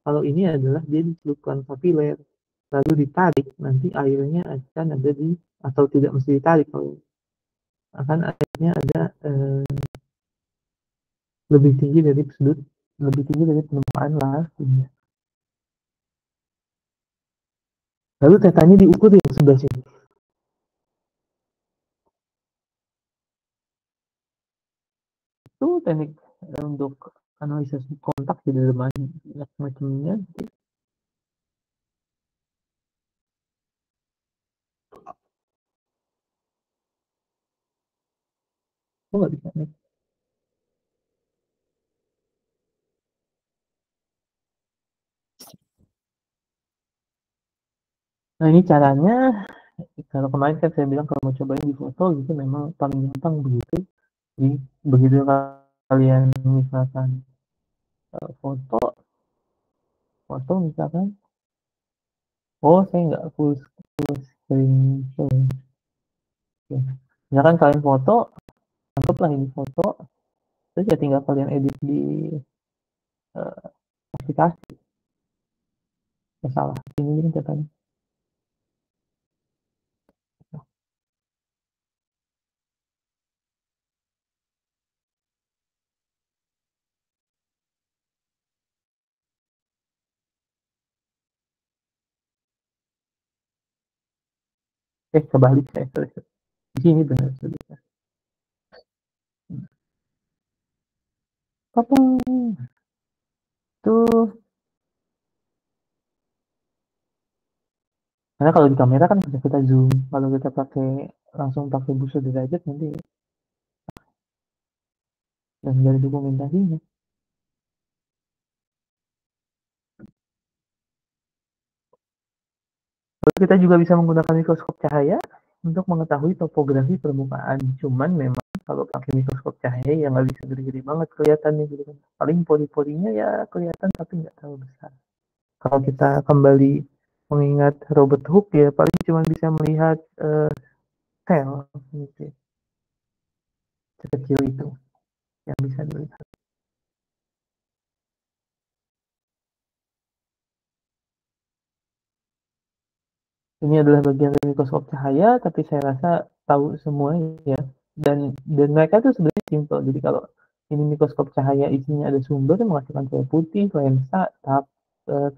Kalau ini adalah dia di celupkan kapiler, lalu ditarik, nanti airnya akan ada di, atau tidak mesti ditarik, kalau akan airnya ada lebih tinggi dari sudut, lebih tinggi dari permukaan lakunya. Lalu tetanya diukur yang sebelah sini. Itu teknik untuk analisis kontak di dalam macamnya. Aku nggak bisa nih. Nah ini caranya, kalau kemarin kan saya bilang kalau mau cobain di foto gitu memang paling gampang begitu. Jadi begitu kalian misalkan foto foto misalkan, oh saya nggak full screen show. Ya. Misalkan kalian foto, anggaplah ini foto, terus ya tinggal kalian edit di uh, aplikasi. Ya salah, ini kan katanya. Kebalik saya. Di sini benar sudah. Apa tuh? Karena kalau di kamera kan bisa kita zoom. Kalau kita pakai langsung pakai busa derajat nanti dan dari dokumentasinya. Lalu kita juga bisa menggunakan mikroskop cahaya untuk mengetahui topografi permukaan. Cuman memang kalau pakai mikroskop cahaya ya nggak bisa gede-gede banget kelihatannya gitu kan. Paling pori-porinya ya kelihatan tapi nggak terlalu besar. Kalau kita kembali mengingat Robert Hooke ya paling cuma bisa melihat sel gitu ya, sekecil itu yang bisa dilihat. Ini adalah bagian dari mikroskop cahaya, tapi saya rasa tahu semuanya ya. Dan mereka tuh sebenarnya simpel. Jadi kalau ini mikroskop cahaya isinya ada sumber yang menghasilkan cahaya putih, lensa,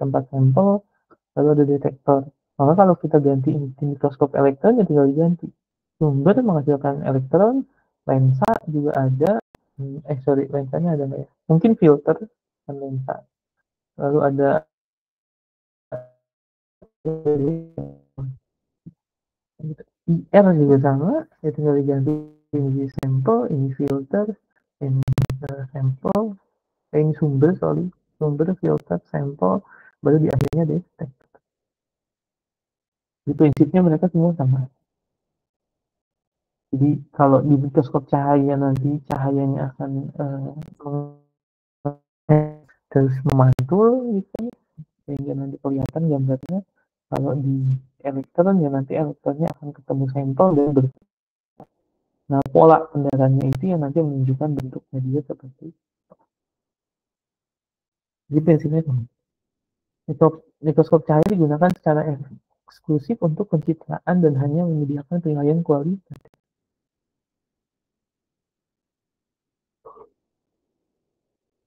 tempat sampel, lalu ada detektor. Maka kalau kita ganti di mikroskop elektron ya tinggal diganti. Sumber menghasilkan elektron, lensa juga ada. Sorry, lensanya ada nggak ya? Mungkin filter dan lensa. Lalu ada IR juga sama, ya tinggal diganti ini sampel, ini filter, ini sampel, ini sumber, sorry, sumber, filter, sampel, baru di akhirnya detek. Di prinsipnya mereka semua sama. Jadi kalau di mikroskop cahaya nanti cahayanya akan terus memantul gitu, sehingga nanti kelihatan gambarnya. Kalau di elektron ya nanti elektronnya akan ketemu sampel dan nah pola pendarahannya itu yang nanti menunjukkan bentuknya dia seperti itu. Jadi prinsipnya mikroskop cahaya digunakan secara eksklusif untuk pencitraan dan hanya menyediakan penilaian kualitas.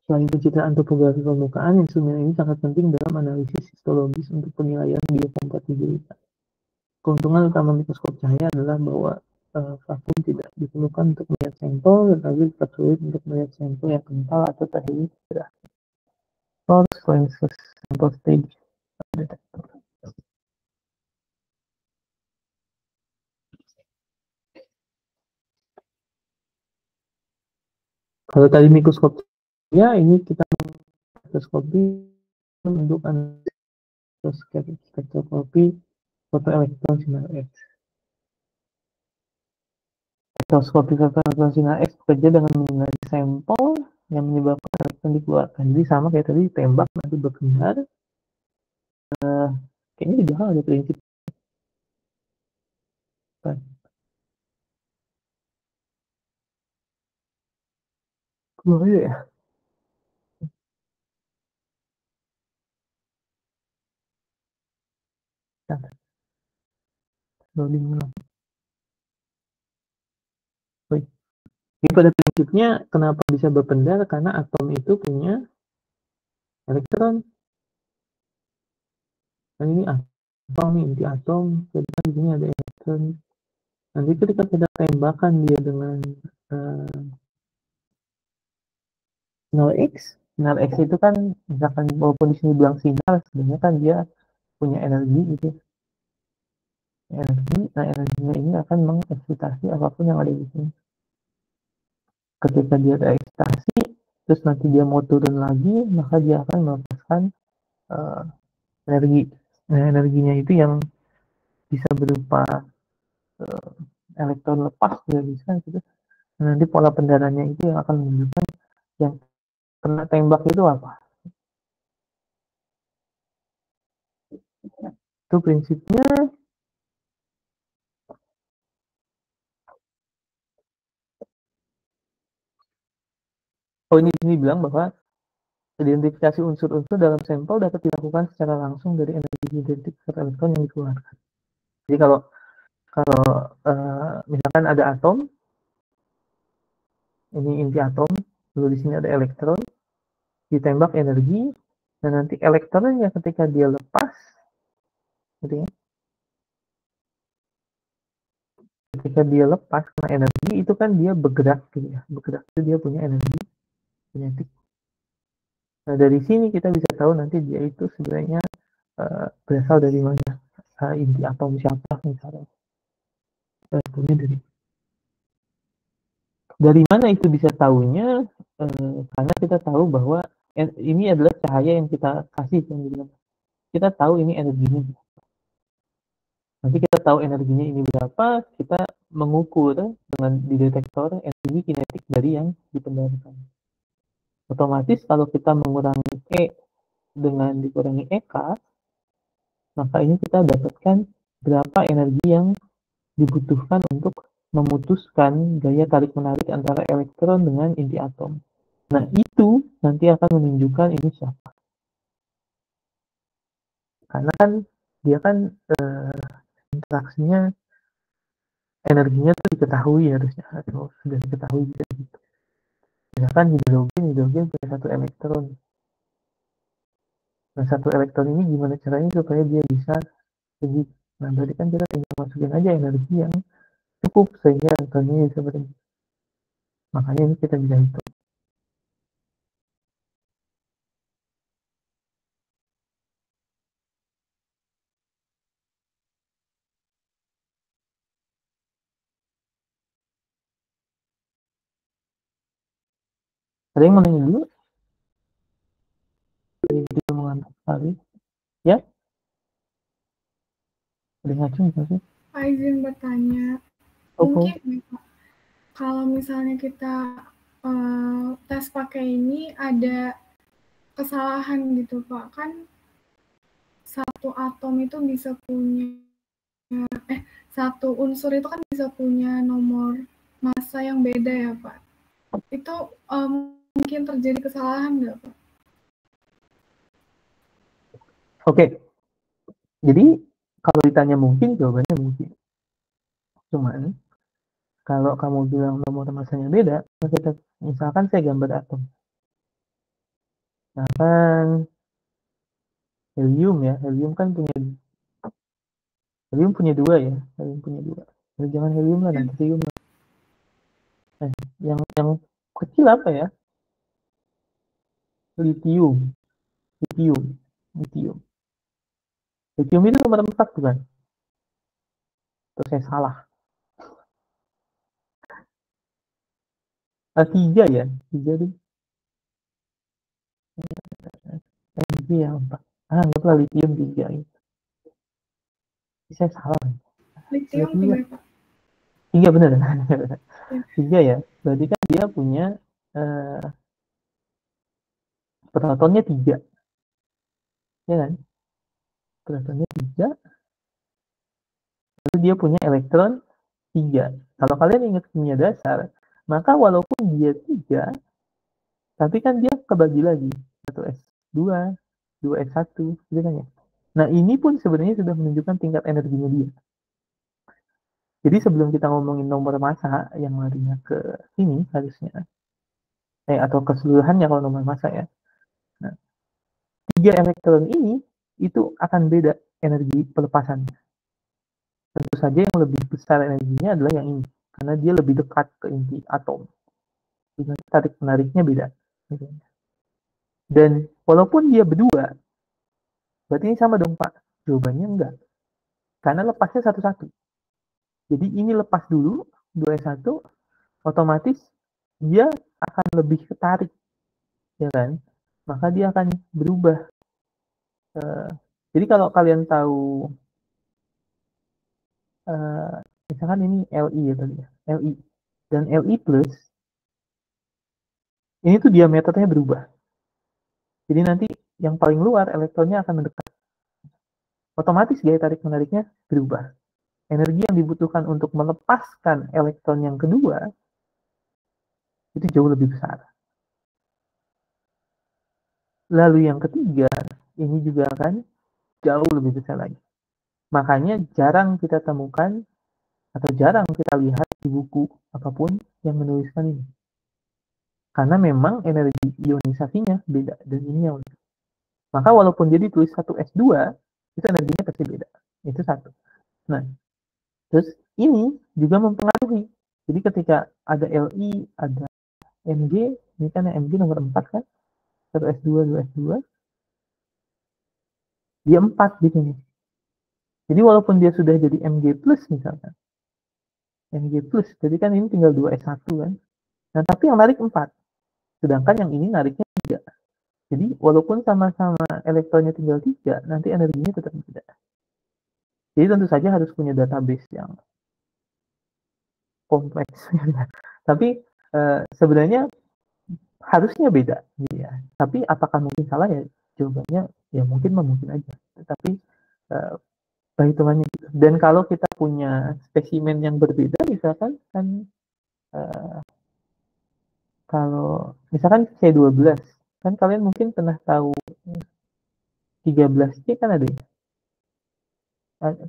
Selain pencitraan topografi permukaan, instrumen ini sangat penting dalam analisis histologis untuk penilaian biokompatibilitas. Keuntungan utama mikroskop cahaya adalah bahwa vakum tidak diperlukan untuk melihat sampel, tetapi tetap sulit untuk melihat sampel yang kental atau terhilir. Source lenses sample stage detector. Kalau tadi mikroskop ya ini kita mikroskopi untuk spektroskopi fotoelektron sinar X. Spektroskopi fotoelektron sinar X bekerja dengan mengenali sampel yang menyebabkan elektron dikeluarkan. Jadi sama kayak tadi tembak nanti berkinar. Kayaknya di belakang ada prinsip. Keluar ya. Loading ulang. Baik. Jadi pada prinsipnya kenapa bisa berpendar? Karena atom itu punya elektron. Dan ini atom, inti atom, jadi kan di sini ada elektron. Nanti ketika kita tembakkan dia dengan 0x, 0x itu kan misalkan walaupun di sini bilang sinar, sebenarnya kan dia punya energi gitu. Energi, nah energinya ini akan mengeksitasi apapun yang ada di sini. Ketika dia ada eksitasi, terus nanti dia mau turun lagi, maka dia akan melepaskan energi. Nah, energinya itu yang bisa berupa elektron lepas, juga bisa gitu. Nanti pola pendarannya itu yang akan menunjukkan yang kena tembak itu apa. Itu prinsipnya. Oh, ini sini bilang bahwa identifikasi unsur-unsur dalam sampel dapat dilakukan secara langsung dari energi kinetik serta elektron yang dikeluarkan. Jadi kalau misalkan ada atom, ini inti atom, lalu di sini ada elektron, ditembak energi, dan nanti elektronnya ketika dia lepas, gitu ya, ketika dia lepas karena energi itu kan dia bergerak, gitu ya, bergerak itu dia punya energi kinetik. Nah dari sini kita bisa tahu nanti dia itu sebenarnya berasal dari mana, inti atom siapa misalnya. Punya dari mana itu bisa tahunya? Karena kita tahu bahwa ini adalah cahaya yang kita kasih, kita tahu ini energinya. Nanti kita tahu energinya ini berapa, kita mengukur dengan di detektor energi kinetik dari yang dipendarkan. Otomatis kalau kita mengurangi E dengan dikurangi EK, maka ini kita dapatkan berapa energi yang dibutuhkan untuk memutuskan gaya tarik-menarik antara elektron dengan inti atom. Nah, itu nanti akan menunjukkan ini siapa. Karena kan dia kan interaksinya, energinya tuh diketahui harusnya, atau sudah diketahui gitu. Misalkan hidrogen punya satu elektron. Nah, satu elektron ini gimana caranya supaya dia bisa pergi. Nah, berarti kan kita tinggal masukin aja energi yang cukup sehingga elektronnya bisa pergi. Makanya ini kita bisa hitung. Ada yang mau nanya dulu? Jadi mengantuk sekali. Ya? Ada yang ngacung nggak sih? Pak, izin bertanya. Mungkin kalau misalnya kita tes pakai ini ada kesalahan gitu Pak, kan satu atom itu bisa punya satu unsur itu kan bisa punya nomor massa yang beda ya Pak. Itu mungkin terjadi kesalahan nggak Pak? Oke. Jadi kalau ditanya mungkin, jawabannya mungkin. Cuman kalau kamu bilang nomor massanya beda, misalkan saya gambar atom. Misalkan helium ya, helium punya dua ya, jangan helium lah, nanti helium lah. Nah, yang kecil apa ya? Lithium itu nomor 4 bukan? Terus saya salah. 3 ya, 3 deh. Energi yang 4. Anggaplah lithium 3 gitu. Saya salah. Lithium 3 Pak. 3 bener. 3 ya. Berarti kan dia punya protonnya 3. Ya kan? Protonnya 3. Lalu dia punya elektron 3. Kalau kalian ingat kimia dasar, maka walaupun dia 3, tapi kan dia kebagi lagi. 1s2, 2s1, gitu kan ya. Nah, ini pun sebenarnya sudah menunjukkan tingkat energinya dia. Jadi sebelum kita ngomongin nomor massa yang larinya ke sini harusnya, atau keseluruhannya kalau nomor massa ya. Nah, 3 elektron ini itu akan beda energi pelepasannya. Tentu saja yang lebih besar energinya adalah yang ini, karena dia lebih dekat ke inti atom. Jadi tarik menariknya beda. Dan walaupun dia berdua, berarti ini sama dong Pak? Jawabannya enggak. Karena lepasnya satu-satu. Jadi ini lepas dulu, 2s1, otomatis dia akan lebih ketarik, ya kan? Maka dia akan berubah. Jadi kalau kalian tahu, misalkan ini Li ya tadi ya, Li. Dan Li plus, ini tuh diameternya berubah. Jadi nanti yang paling luar elektronnya akan mendekat. Otomatis gaya tarik menariknya berubah. Energi yang dibutuhkan untuk melepaskan elektron yang kedua itu jauh lebih besar. Lalu yang ketiga, ini juga akan jauh lebih besar lagi. Makanya jarang kita temukan atau jarang kita lihat di buku apapun yang menuliskan ini. Karena memang energi ionisasinya beda dan ini yang unik. Maka walaupun dia ditulis 1s2, itu energinya pasti beda. Itu satu. Nah, terus ini juga mempengaruhi. Jadi ketika ada Li, ada Mg, ini kan Mg nomor 4 kan, 1s2, 2s2, dia 4 di sini. Jadi walaupun dia sudah jadi Mg plus misalkan, Mg plus, jadi kan ini tinggal 2s1 kan. Nah, tapi yang narik 4. Sedangkan yang ini nariknya 3. Jadi walaupun sama-sama elektronnya tinggal 3, nanti energinya tetap beda. Jadi tentu saja harus punya database yang kompleks. Tapi sebenarnya harusnya beda. Ya. Tapi apakah mungkin salah ya? Jawabannya ya mungkin aja. Tapi perhitungannya gitu. Dan kalau kita punya spesimen yang berbeda, misalkan kan kalau misalkan C12, kan kalian mungkin pernah tahu 13C kan ada ya?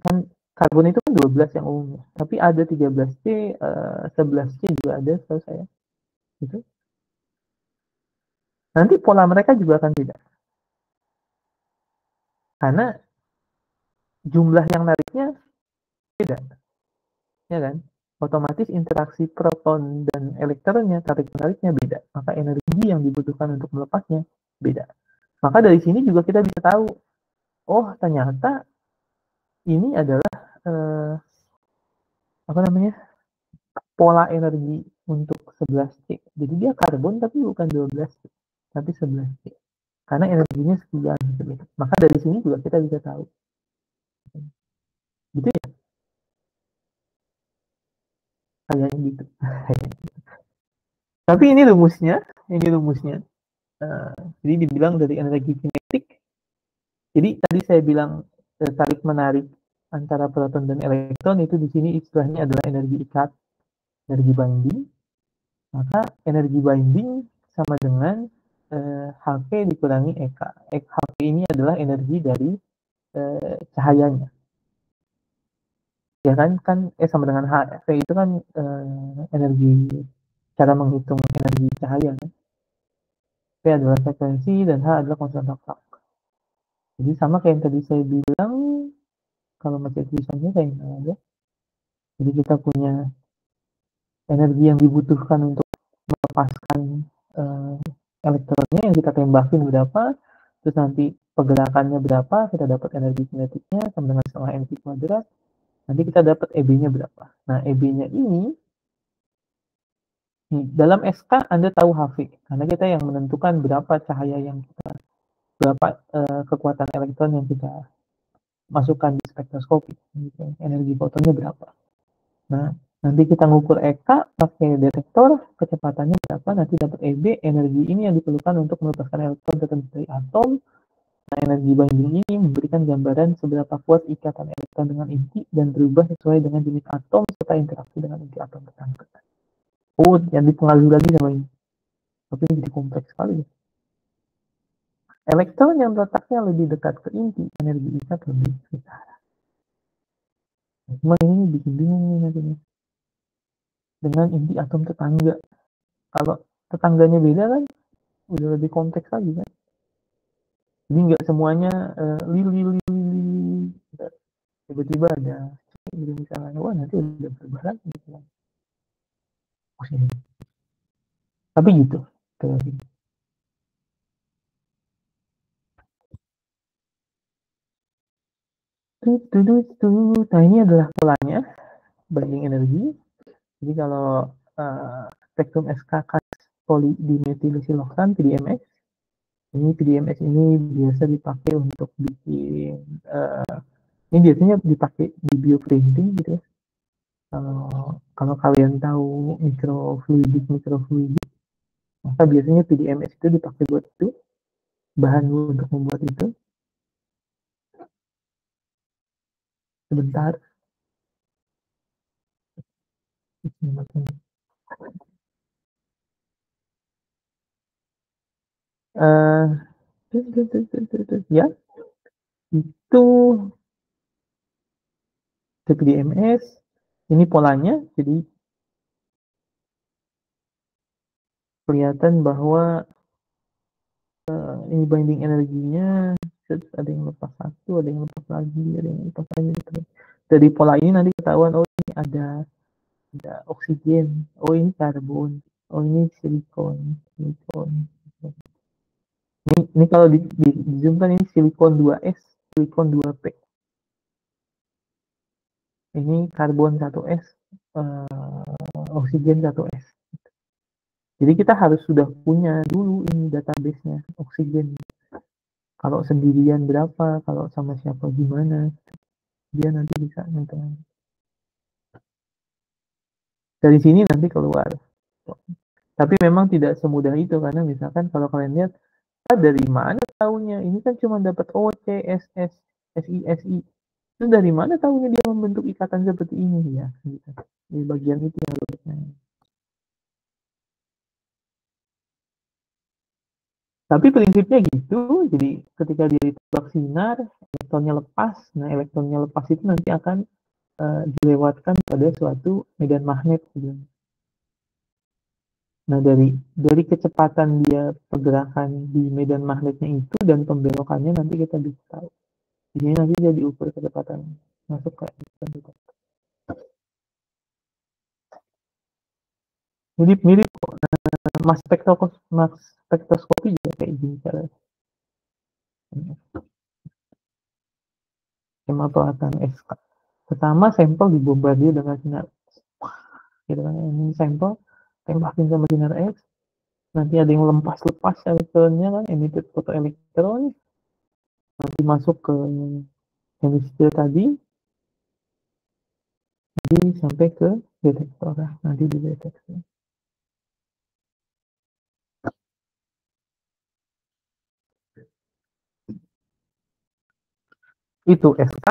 Kan karbon itu kan 12 yang umumnya. Tapi ada 13C, 11C juga ada setahu saya. Gitu. Nanti pola mereka juga akan beda. Karena jumlah yang nariknya beda. Ya kan? Otomatis interaksi proton dan elektronnya, tarik-menariknya beda. Maka energi yang dibutuhkan untuk melepasnya beda. Maka dari sini juga kita bisa tahu, oh ternyata ini adalah apa namanya, pola energi untuk 11C. Jadi dia karbon tapi bukan 12C, tapi 11C. Karena energinya sekian gitu. Maka dari sini juga kita bisa tahu. Gitu ya? Kayaknya gitu. Tapi ini rumusnya. Jadi dibilang dari energi kinetik. Jadi tadi saya bilang tarik menarik antara proton dan elektron itu di sini istilahnya adalah energi ikat, energi binding. Maka energi binding sama dengan Hv dikurangi Ek. Hv ini adalah energi dari cahayanya. Ya kan sama dengan Hv itu kan energi, cara menghitung energi cahaya kan. P adalah frekuensi dan H adalah konstanta Planck. Jadi sama kayak yang tadi saya bilang, kalau baca tulisannya kayak gini aja. Jadi kita punya energi yang dibutuhkan untuk melepaskan elektronnya yang kita tembakin berapa, terus nanti pergerakannya berapa, kita dapat energi kinetiknya sama dengan setengah mv kuadrat. Nanti kita dapat EB-nya berapa. Nah, EB-nya ini dalam SK Anda tahu Hv, karena kita yang menentukan berapa cahaya yang kita, berapa kekuatan elektron yang kita masukkan di spektroskopi, energi fotonnya berapa. Nah, nanti kita ngukur Eka pakai detektor, kecepatannya berapa, nanti dapat EB, energi ini yang diperlukan untuk melepaskan elektron tertentu dari atom. Nah, energi binding ini memberikan gambaran seberapa kuat ikatan elektron dengan inti dan berubah sesuai dengan jenis atom serta interaksi dengan inti atom tertentu. Oh, yang dipengaruhi lagi sama ini. Tapi ini jadi kompleks sekali. Elektron yang letaknya lebih dekat ke inti, energi ikat lebih besar. Cuma ini bikin bingung nih nantinya. Dengan inti atom tetangga. Kalau tetangganya beda kan, udah lebih kompleks lagi kan. Jadi nggak semuanya lili. Tiba-tiba ada gitu misalnya, wah nanti udah berbaran gitu kan. Tapi gitu. Nah ini adalah polanya banding energi. Jadi kalau spektrum SK polydimethylsiloxan PDMS, ini PDMS ini biasa dipakai untuk bikin ini biasanya dipakai di bioprinting gitu ya. Kalau kalian tahu mikrofluidik, maka biasanya PDMS itu dipakai buat itu, bahan untuk membuat itu. Sebentar. Ya, itu PDMS. Ini polanya, jadi kelihatan bahwa ini binding energinya ada yang lepas satu, ada yang lepas lagi, ada yang lepas lagi gitu. Dari pola ini nanti ketahuan, oh ini ada oksigen, oh ini karbon, oh ini silikon. Ini kalau di zoom kan ini silikon 2S, silikon 2P. Ini karbon 1S, oksigen 1S. Jadi kita harus sudah punya dulu ini database-nya oksigen. Kalau sendirian berapa, kalau sama siapa gimana, dia nanti bisa nonton. Dari sini nanti keluar. Tapi memang tidak semudah itu, karena misalkan kalau kalian lihat, dari mana tahunya? Ini kan cuma dapat OC, SS, SI, SI. Itu dari mana tahunya dia membentuk ikatan seperti ini ya? Gitu. Di bagian itu yang harusnya. Tapi prinsipnya gitu, jadi ketika dia ditembak sinar, elektronnya lepas. Nah, elektronnya lepas itu nanti akan dilewatkan pada suatu medan magnet. Gitu. Nah, dari kecepatan dia pergerakan di medan magnetnya itu dan pembelokannya nanti kita bisa tahu. Di sini nanti dia diukur kecepatan masuk ke gitu. Mirip-mirip kok. Mass spektroskopi juga kayak gini cara. Skema perawatan SK. Pertama sampel dibombardir dengan sinar gitu kan. Ini sampel tembakin sama sinar X. Nanti ada yang lepas elektronnya kan, emitted fotoelektron. Nanti masuk ke hemisphere tadi, nanti sampai ke detektor, nanti dideteksi. Itu SK,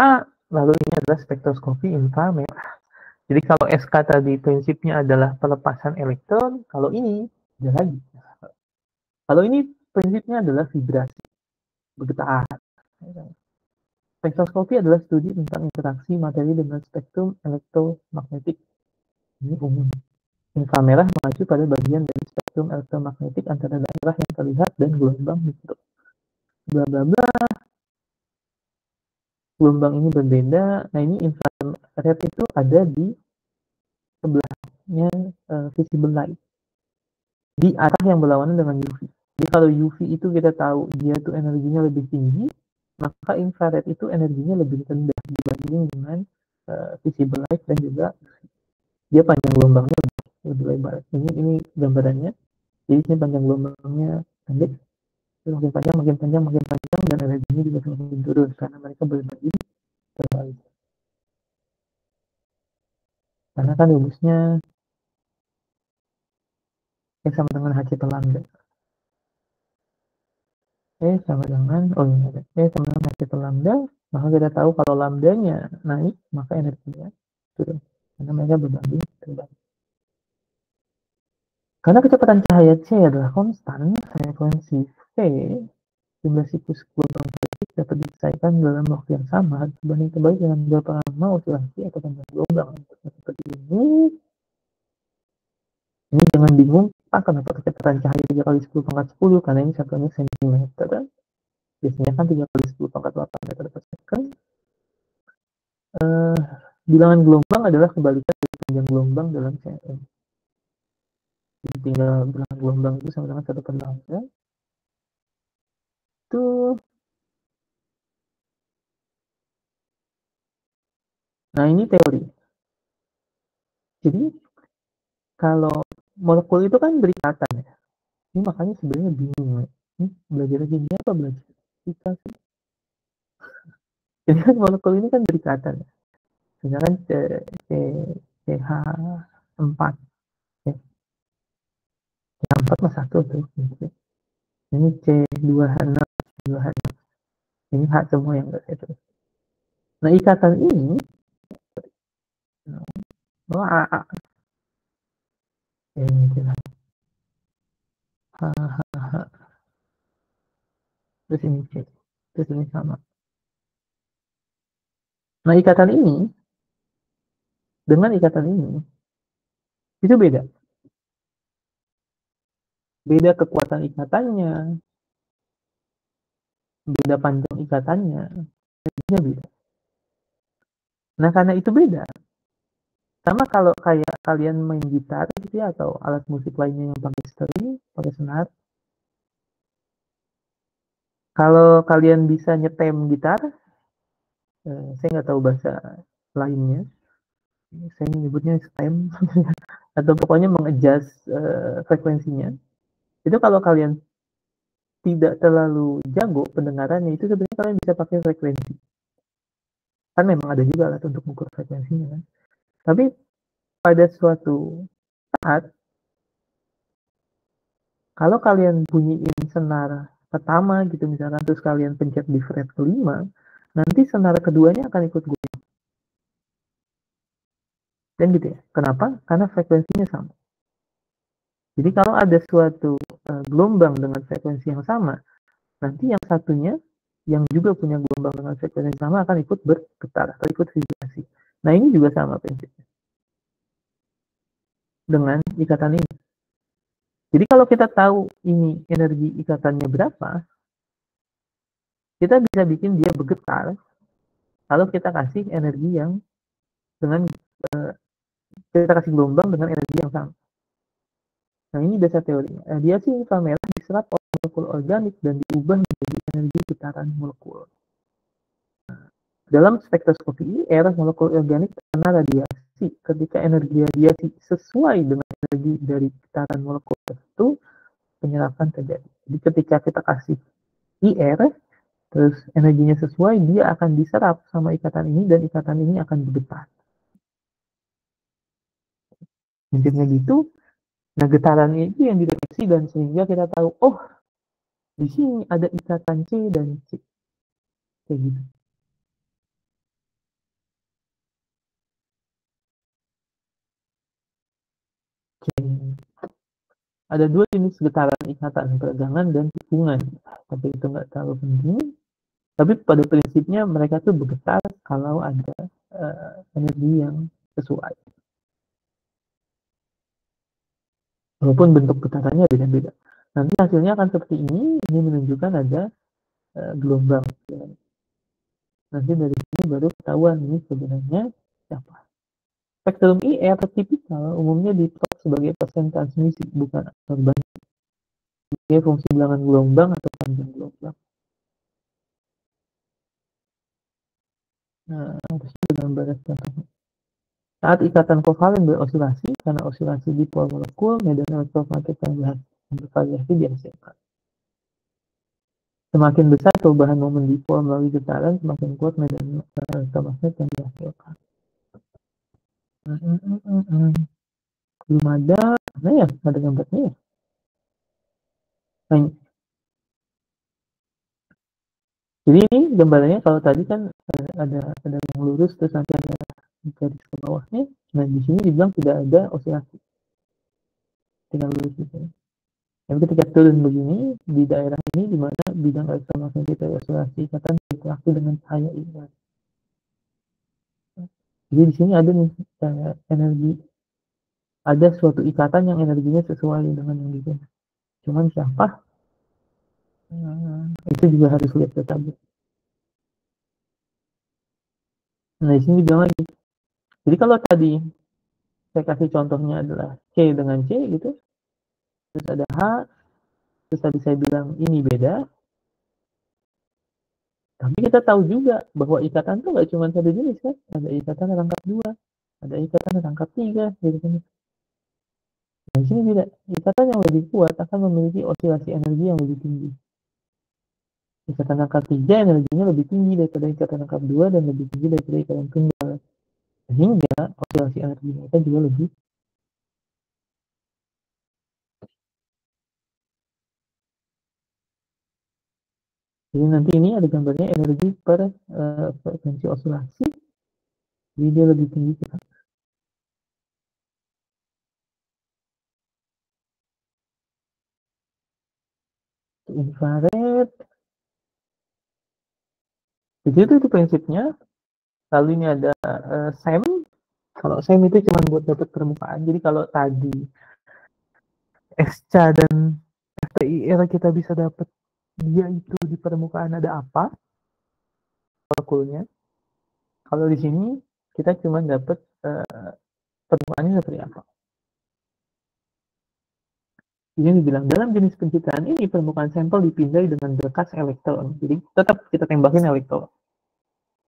lalu ini adalah spektroskopi inframerah. Jadi kalau SK tadi prinsipnya adalah pelepasan elektron, kalau ini ada lagi. Kalau ini prinsipnya adalah vibrasi bergetar. Spektroskopi adalah studi tentang interaksi materi dengan spektrum elektromagnetik. Ini umum. Inframerah mengacu pada bagian dari spektrum elektromagnetik antara daerah yang terlihat dan gelombang mikro. Bla bla bla. Gelombang ini berbeda. Nah ini infrared itu ada di sebelahnya visible light. Di arah yang berlawanan dengan UV. Jadi kalau UV itu kita tahu dia tuh energinya lebih tinggi, maka infrared itu energinya lebih rendah dibanding dengan visible light dan juga dia panjang gelombangnya lebih lebar. Ini gambarannya. Jadi ini panjang gelombangnya pendek, makin panjang dan energinya juga semakin turun karena mereka berbagi terbalik. Karena kan rumusnya sama dengan HC per lambda. Sama dengan sama dengan HC per lambda, maka kita tahu kalau lambdanya naik, maka energinya turun. Karena mereka berbanding terbalik. Karena kecepatan cahaya C adalah konstan, frekuensi V jumlah siklus gelombang politik dapat diselesaikan dalam waktu yang sama dibanding terbalik dengan berapa lama osilasi atau panjang gelombang. Seperti ini jangan bingung, Pak, kenapa kecepatan cahaya 3 kali 10 pangkat 10, karena ini satuannya sentimeter. Biasanya kan 3 kali 10 pangkat 8 meter per second. Bilangan gelombang adalah kebalikan dari panjang gelombang dalam cm. Jadi tinggal bilangan gelombang itu sama dengan 1/8. Itu nah ini teori. Jadi kalau molekul itu kan berikatan ya. Ini makanya sebenarnya bingung ya. Belajar gini apa belajar fisika sih? Jadi kan molekul ini kan berikatan ya. Misalkan CH4 ya. CH4 mah satu tuh. Ini C2H6 2H6. Ini H semua yang enggak itu. Nah, ikatan ini AA ini jelas. Terus ini C. Terus ini sama. Nah, ikatan ini dengan ikatan ini itu beda. Beda kekuatan ikatannya, beda panjang ikatannya, beda. Nah, karena itu beda. Sama kalau kayak kalian main gitar gitu ya, atau alat musik lainnya yang pakai string, pakai senar. Kalau kalian bisa nyetem gitar, saya nggak tahu bahasa lainnya. Saya menyebutnya stem atau pokoknya mengadjust frekuensinya. Itu kalau kalian tidak terlalu jago pendengarannya, itu sebenarnya kalian bisa pakai frekuensi. Kan memang ada juga alat untuk mengukur frekuensinya kan. Tapi pada suatu saat, kalau kalian bunyiin senar pertama gitu misalkan, terus kalian pencet di fret kelima, nanti senar keduanya akan ikut goyang. Dan gitu ya. Kenapa? Karena frekuensinya sama. Jadi kalau ada suatu gelombang dengan frekuensi yang sama, nanti yang satunya yang juga punya gelombang dengan frekuensi yang sama akan ikut bergetar atau ikut vibrasi. Nah, ini juga sama prinsipnya dengan ikatan ini. Jadi kalau kita tahu ini energi ikatannya berapa, kita bisa bikin dia bergetar kalau kita kasih energi yang dengan kita kasih gelombang dengan energi yang sama. Nah, ini dasar teorinya. Dia sih inframerah diserap oleh molekul organik dan diubah menjadi energi getaran molekul. Dalam spektroskopi IR, molekul organik terkena radiasi. Ketika energi radiasi sesuai dengan energi dari getaran molekul itu, penyerapan terjadi. Jadi ketika kita kasih IR, terus energinya sesuai, dia akan diserap sama ikatan ini dan ikatan ini akan bergetar. Intinya gitu. Nah, getaran itu yang dideteksi dan sehingga kita tahu, oh, di sini ada ikatan C dan C. Kayak gitu. Oke. Ada dua jenis getaran ikatan, peregangan dan tikungan. Tapi itu nggak terlalu penting. Tapi pada prinsipnya mereka tuh bergetar kalau ada energi yang sesuai. Walaupun bentuk getarannya beda-beda. Nanti hasilnya akan seperti ini. Ini menunjukkan ada gelombang. Nanti dari sini baru ketahuan ini sebenarnya siapa. Spektrum IR tipikal umumnya diplot sebagai persen transmisi, bukan aktor banding. Sebagai fungsi bilangan gelombang atau panjang gelombang. Nah, harusnya dalam batas contohnya. Saat ikatan kovalen berosilasi, karena osilasi dipol molekul, medan elektromagnetik yang bervariasi dihasilkan. Semakin besar perubahan momen dipol melalui getaran, semakin kuat medan elektromagnetik yang dihasilkan. Belum ada, mana ya? Ada gambarnya ya? Nah, jadi ini gambarnya kalau tadi kan ada yang lurus terus nanti ada garis ke bawahnya. Nah, di sini dibilang tidak ada osilasi. Tinggal lurus gitu. Tapi ketika turun begini di daerah ini di mana bidang elektromagnetik oscilasi ikatan berinteraksi dengan cahaya ini. Jadi di sini ada nih energi, ada suatu ikatan yang energinya sesuai dengan yang gitu. Cuman siapa? Itu juga harus lihat database. Nah di sini bilang lagi. Jadi kalau tadi saya kasih contohnya adalah C dengan C gitu, terus ada H, terus tadi saya bilang ini beda, tapi kita tahu juga bahwa ikatan itu nggak cuma satu jenis kan, ada ikatan rangkap dua, ada ikatan rangkap tiga, gitu kan. Nah, di sini beda. Ikatan yang lebih kuat akan memiliki osilasi energi yang lebih tinggi. Ikatan rangkap tiga energinya lebih tinggi daripada ikatan rangkap dua dan lebih tinggi daripada ikatan tunggal. Sehingga osilasi energi mereka juga lebih. Jadi nanti ini ada gambarnya energi per frekuensi osilasi. Jadi dia lebih tinggi kita. Infrared. Jadi itu prinsipnya. Lalu ini ada SEM. Kalau SEM itu cuma buat dapat permukaan. Jadi kalau tadi SCA dan FTIR kita bisa dapat dia itu di permukaan ada apa molekulnya. Kalau di sini kita cuma dapat permukaannya seperti apa. Ini dibilang dalam jenis pencitraan ini permukaan sampel dipindai dengan berkas elektron. Jadi tetap kita tembakin elektron.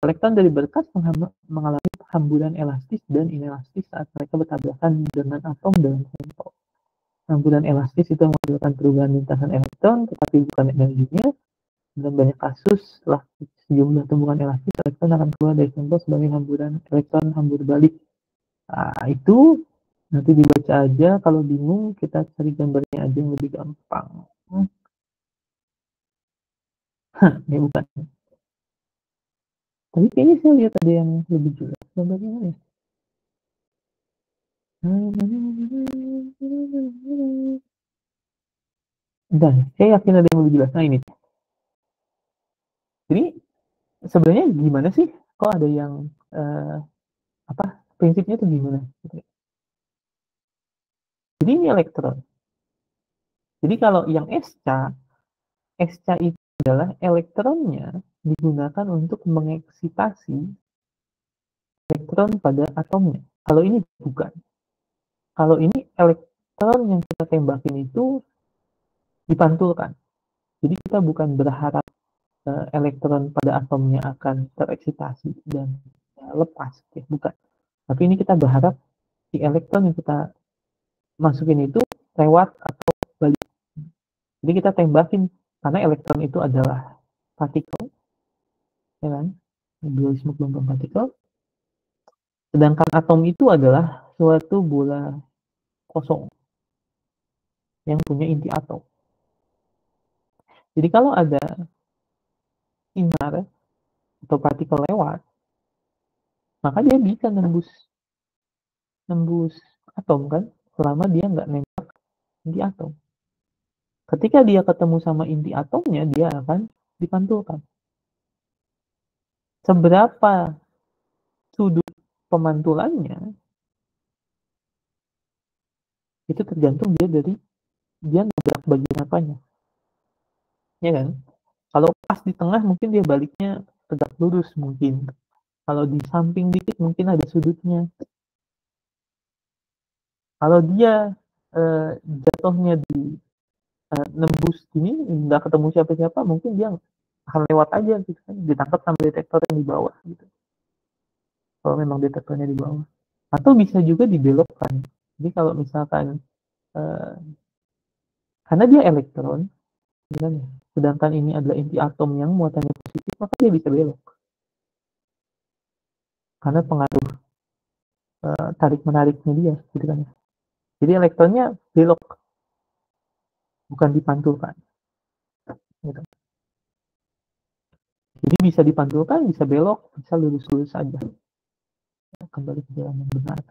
Elektron dari berkas mengalami hamburan elastis dan inelastis saat mereka bertabrakan dengan atom dalam sampel. Hamburan elastis itu menghasilkan perubahan lintasan elektron, tetapi bukan energinya. Dalam banyak kasus, setelah sejumlah tumbukan elastis, elektron akan keluar dari sampel sebagai hamburan elektron hambur balik. Nah, itu nanti dibaca aja. Kalau bingung, kita cari gambarnya aja yang lebih gampang. Ini bukan. Tapi kayaknya saya lihat ada yang lebih jelas. Gambarnya mana ya? Dan saya yakin ada yang lebih jelas. Nah ini. Jadi sebenarnya gimana sih? Kok ada yang apa? Prinsipnya itu gimana? Jadi ini elektron. Jadi kalau yang SCA itu adalah elektronnya digunakan untuk mengeksitasi elektron pada atomnya. Kalau ini bukan. Kalau ini elektron yang kita tembakin itu dipantulkan. Jadi kita bukan berharap elektron pada atomnya akan tereksitasi dan lepas, ya, bukan. Tapi ini kita berharap si elektron yang kita masukin itu lewat atau balik. Jadi kita tembakin karena elektron itu adalah partikel, ya kan? Dualisme gelombang partikel. Sedangkan atom itu adalah suatu bola kosong yang punya inti atom. Jadi kalau ada sinar atau partikel lewat, maka dia bisa nembus atom kan, selama dia nggak nembak inti atom. Ketika dia ketemu sama inti atomnya, dia akan dipantulkan. Seberapa sudut pemantulannya itu tergantung dia nabrak bagian apanya, ya kan? Kalau pas di tengah mungkin dia baliknya tegak lurus mungkin. Kalau di samping dikit mungkin ada sudutnya. Kalau dia jatuhnya di nembus gini nggak ketemu siapa-siapa, mungkin dia akan lewat aja gitu kan, ditangkap sama detektor yang di bawah gitu. Kalau memang detektornya di bawah. Atau bisa juga dibelokkan. Jadi kalau misalkan karena dia elektron, kan, sedangkan ini adalah inti atom yang muatannya positif, maka dia bisa belok. Karena pengaruh tarik menariknya dia, gitu kan. Jadi elektronnya belok, bukan dipantulkan. Gitu. Jadi bisa dipantulkan, bisa belok, bisa lurus-lurus saja. Kembali ke jalan yang benar.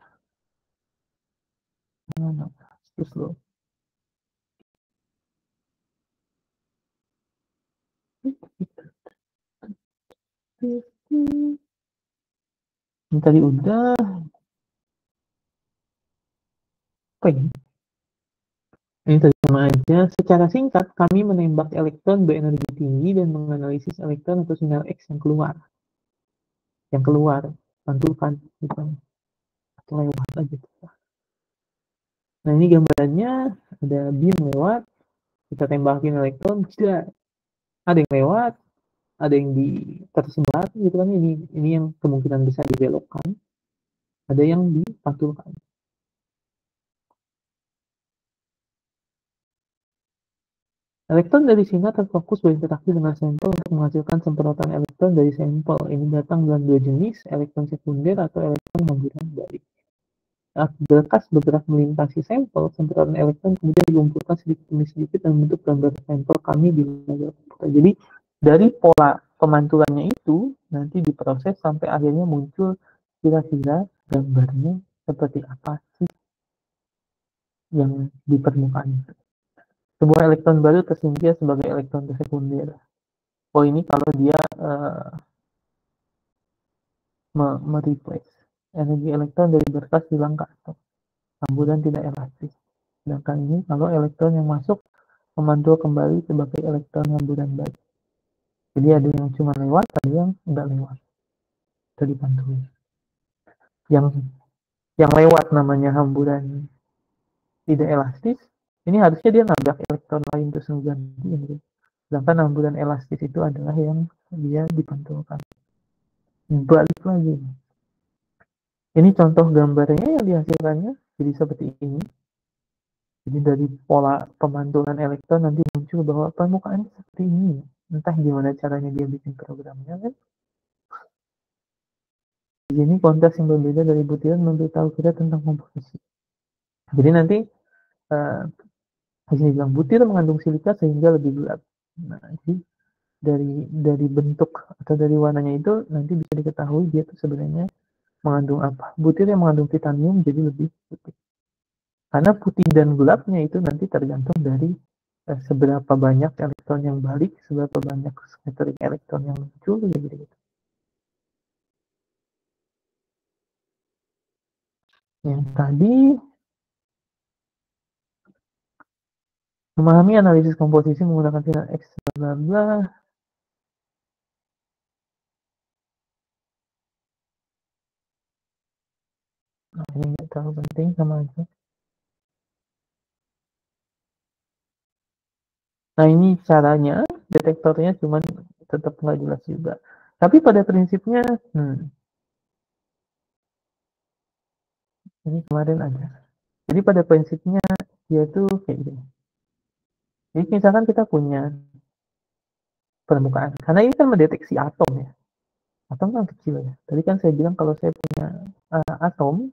Terus lo. Ini tadi udah. Oke. Ini tadi sama aja. Secara singkat, kami menembak elektron berenergi tinggi dan menganalisis elektron atau sinyal X yang keluar. Yang keluar, pantulkan, gitu. Atau lewat aja. Nah, ini gambarannya ada beam lewat, kita tembakin elektron, tidak. Ada yang lewat, ada yang di tersebar, gitu kan. Ini yang kemungkinan besar dibelokkan. Ada yang dipantulkan. Elektron dari sinar terfokus berinteraksi dengan sampel untuk menghasilkan semprotan elektron dari sampel. Ini datang dalam dua jenis, elektron sekunder atau elektron hamburan balik. Saat berkas bergerak melintasi sampel, semprotan elektron kemudian dikumpulkan sedikit demi sedikit dan membentuk gambar sampel kami di layar komputer. Jadi dari pola pemantulannya itu nanti diproses sampai akhirnya muncul kira-kira gambarnya seperti apa sih yang di permukaan itu. Sebuah elektron baru tersingkir sebagai elektron sekunder. Oh, ini kalau dia mereplace energi elektron dari berkas hilang ke atom, hamburan tidak elastis. Sedangkan ini kalau elektron yang masuk memantul kembali sebagai elektron hamburan balik. Jadi ada yang cuma lewat, ada yang enggak lewat dari pantul. Yang lewat namanya hamburan tidak elastis. Ini harusnya dia nabrak elektron lain terus ngeganti. Gitu. Sedangkan hamburan elastis itu adalah yang dia dipantulkan. Balik lagi. Ini contoh gambarnya yang dihasilkannya. Jadi seperti ini. Jadi dari pola pemantulan elektron nanti muncul bahwa permukaannya seperti ini. Entah gimana caranya dia bikin programnya kan. Di sini konteks yang berbeda dari butiran memberitahu kita tentang komposisi. Jadi nanti di sini bilang butir mengandung silika sehingga lebih gelap. Nah, jadi dari bentuk atau dari warnanya itu nanti bisa diketahui dia itu sebenarnya mengandung apa. Butir yang mengandung titanium jadi lebih putih. Karena putih dan gelapnya itu nanti tergantung dari seberapa banyak elektron yang balik, seberapa banyak scattering elektron yang muncul, gitu. Yang tadi memahami analisis komposisi menggunakan sinar X, bla bla. Nah, ini nggak terlalu penting, sama aja. Nah, ini caranya, detektornya cuman tetap nggak jelas juga. Tapi pada prinsipnya, ini kemarin aja. Jadi pada prinsipnya dia tuh kayak gini. Jadi misalkan kita punya permukaan, karena ini kan mendeteksi atom ya. Atom kan kecil ya. Tadi kan saya bilang kalau saya punya atom,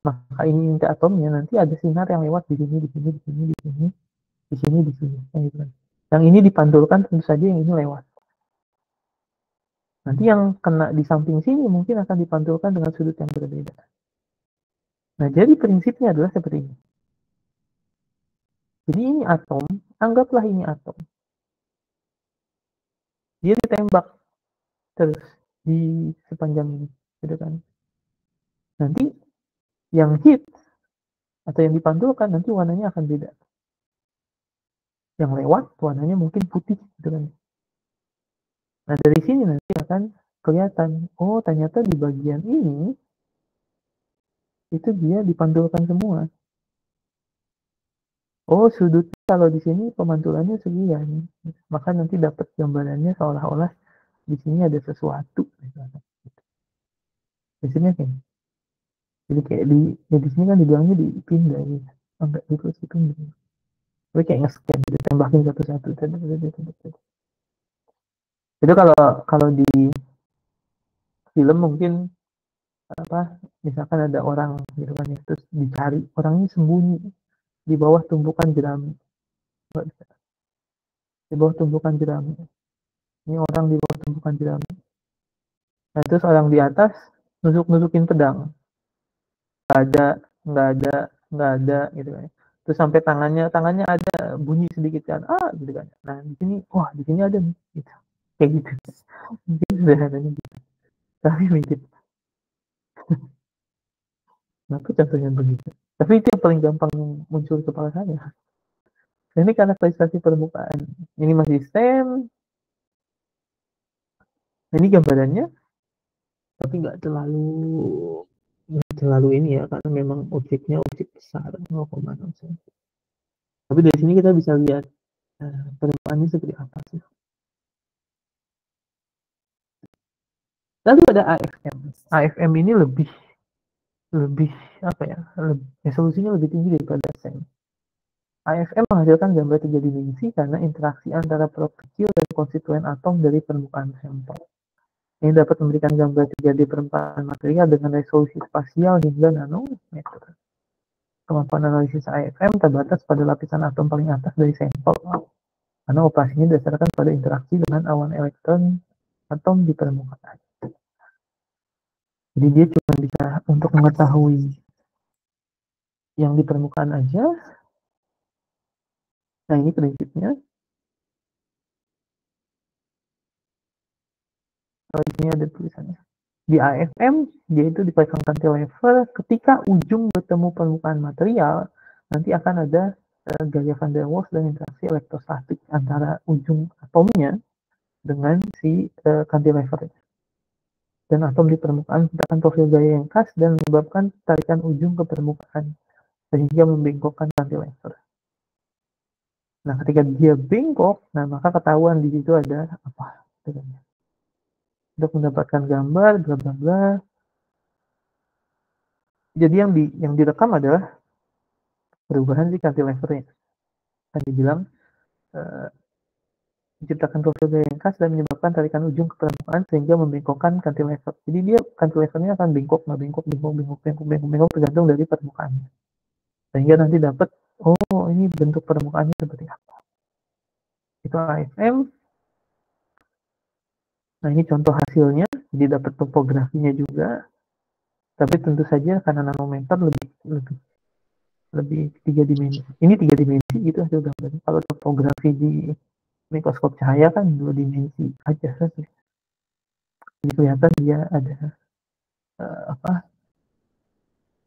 maka ini inti atomnya nanti ada sinar yang lewat di sini, di sini, di sini, di sini, di sini, di sini, gitu kan. Yang ini dipantulkan tentu saja yang ini lewat. Nanti yang kena di samping sini mungkin akan dipantulkan dengan sudut yang berbeda. Nah, jadi prinsipnya adalah seperti ini. Jadi ini atom, anggaplah ini atom. Dia ditembak terus di sepanjang ini, gitu kan. Nanti yang hit atau yang dipantulkan nanti warnanya akan beda. Yang lewat warnanya mungkin putih, gitu kan. Nah, dari sini nanti akan kelihatan, oh ternyata di bagian ini itu dia dipantulkan semua. Oh, sudut kalau di sini pemantulannya sekian. Maka nanti dapat gambarannya seolah-olah di sini ada sesuatu. Di sini kan. Jadi kayak di sini kan dibilangnya dipindah gitu. Enggak terus dipindah. Tapi kayak nge-scan gitu, tembakin satu-satu. Itu kalau di film mungkin apa, misalkan ada orang gitu kan, terus dicari orangnya sembunyi di bawah tumpukan jerami. Di bawah tumpukan jerami. Ini orang di bawah tumpukan jerami. Nah, terus orang di atas nusuk-nusukin pedang. Nggak ada gitu kan. Terus sampai tangannya ada bunyi sedikit kan, gitu kan. Nah, di sini ada nih gitu. kayak gitu. Mungkin sederhananya gitu. Tapi mirip. Kenapa contohnya begitu? Tapi itu yang paling gampang muncul di kepala saya. Ini karakterisasi permukaan. Ini masih STEM. Ini gambarannya, tapi nggak terlalu ini ya, karena memang objeknya objek besar 0,6 cm. Tapi dari sini kita bisa lihat permukaannya seperti apa sih. Lalu ada AFM. AFM ini lebih apa ya? Resolusinya lebih tinggi daripada SEM. AFM menghasilkan gambar 3 dimensi karena interaksi antara produk kecil dan konstituen atom dari permukaan sampel. Ini dapat memberikan gambar 3D permukaan material dengan resolusi spasial hingga nanometer. Kemampuan analisis AFM terbatas pada lapisan atom paling atas dari sampel, karena operasinya didasarkan pada interaksi dengan awan elektron atom di permukaan. Jadi dia cuma bisa untuk mengetahui yang di permukaan aja. Nah, ini prinsipnya. Kalau di sini ada tulisannya. Di AFM, dia itu dipasang cantilever. Ketika ujung bertemu permukaan material, nanti akan ada gaya van der Waals dan interaksi elektrostatik antara ujung atomnya dengan si cantilever. Dan atom di permukaan menciptakan profil gaya yang khas dan menyebabkan tarikan ujung ke permukaan sehingga membengkokkan cantilever. Nah, ketika dia bengkok, nah maka ketahuan di situ ada apa? Untuk mendapatkan gambar, bla bla bla. Jadi yang direkam adalah perubahan si cantilevernya. Kan dibilang menciptakan profil gaya yang khas dan menyebabkan tarikan ujung ke permukaan sehingga membengkokkan cantilever. Jadi dia cantilevernya akan bengkok tergantung dari permukaannya. Sehingga nanti dapat, oh ini bentuk permukaannya seperti apa. Itu AFM. Nah, ini contoh hasilnya. Jadi dapat topografinya juga. Tapi tentu saja karena nanometer lebih 3 dimensi. Ini 3 dimensi gitu hasil gambarnya. Kalau topografi di mikroskop cahaya kan 2 dimensi aja saja. Jadi kelihatan dia ada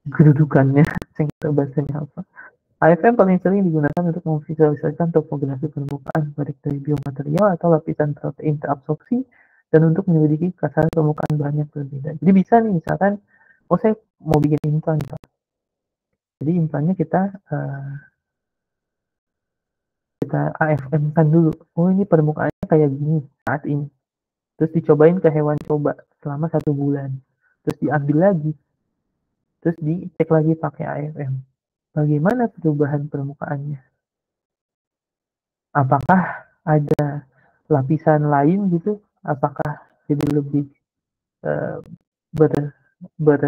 kedudukannya, saya bahasanya apa. AFM paling sering digunakan untuk memvisualisasikan topografi permukaan baik dari biomaterial atau lapisan protein terabsorpsi dan untuk menyelidiki kasaran permukaan bahan yang berbeda. Jadi bisa nih misalkan, saya mau bikin implan, Pak. Jadi implannya kita AFM kan dulu. Oh, ini permukaannya kayak gini saat ini. Terus dicobain ke hewan coba selama 1 bulan. Terus diambil lagi. Terus dicek lagi pakai AFM. Bagaimana perubahan permukaannya? Apakah ada lapisan lain gitu? Apakah jadi lebih ber, ber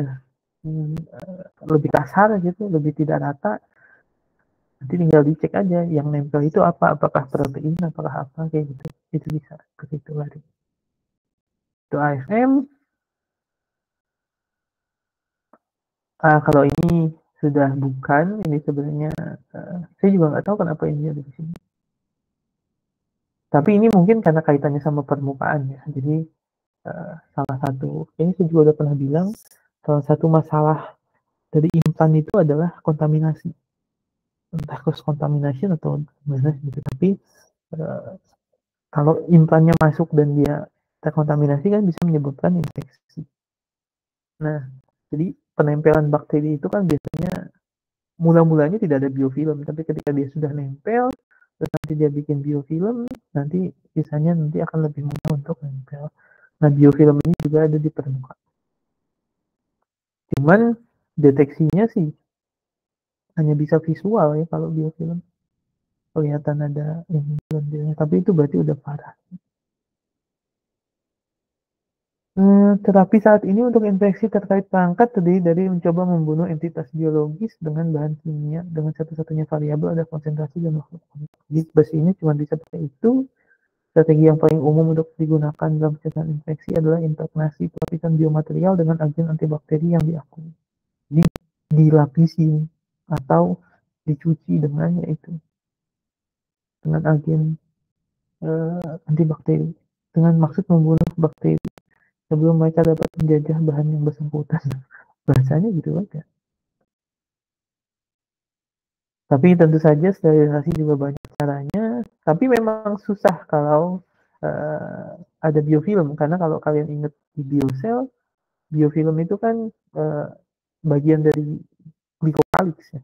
lebih kasar gitu, lebih tidak rata? Nanti tinggal dicek aja yang nempel itu apa, apakah protein, apakah apa kayak gitu. Itu bisa ke situ lari. Itu AFM. Kalau ini sudah bukan, ini sebenarnya saya juga nggak tahu kenapa ini ada di sini. Tapi ini mungkin karena kaitannya sama permukaan ya. Jadi salah satu, ini saya juga udah pernah bilang, salah satu masalah dari implan itu adalah kontaminasi. Entah cross contamination atau gimana gitu. Tapi kalau implannya masuk dan dia terkontaminasi kan bisa menyebabkan infeksi. Nah, jadi penempelan bakteri itu kan biasanya mula-mulanya tidak ada biofilm, tapi ketika dia sudah nempel, terus nanti dia bikin biofilm, nanti sisanya nanti akan lebih mudah untuk nempel. Nah, biofilm ini juga ada di permukaan. Cuman deteksinya sih hanya bisa visual ya kalau biofilm. Kelihatan ada ini, tapi itu berarti udah parah. Terapi saat ini untuk infeksi terkait perangkat terdiri dari mencoba membunuh entitas biologis dengan bahan kimia dengan satu-satunya variabel ada konsentrasi dan makhluk. Jadi basinya cuma bisa pakai itu. Strategi yang paling umum untuk digunakan dalam pencegahan infeksi adalah impregnasi lapisan biomaterial dengan agen antibakteri yang diakui. Jadi dilapisi atau dicuci dengan yaitu dengan agen antibakteri. dengan maksud membunuh bakteri sebelum mereka dapat menjajah bahan yang bersangkutan. Bahasanya gitu aja. Tapi tentu saja sterilisasi juga banyak caranya. Tapi memang susah kalau ada biofilm, karena kalau kalian ingat di biosel, biofilm itu kan bagian dari glycocalyx ya.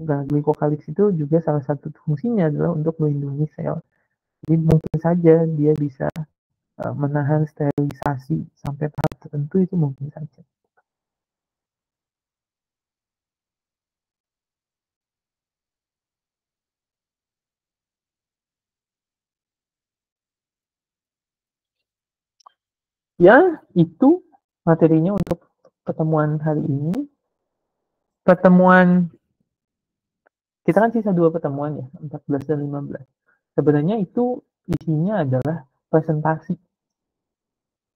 Nah, glycocalyx itu juga salah satu fungsinya adalah untuk melindungi sel. Jadi mungkin saja dia bisa menahan sterilisasi sampai tahap tertentu, itu mungkin saja. Ya, itu materinya untuk pertemuan hari ini. Pertemuan kita kan sisa 2 pertemuan ya, 14 dan 15. Sebenarnya itu isinya adalah presentasi.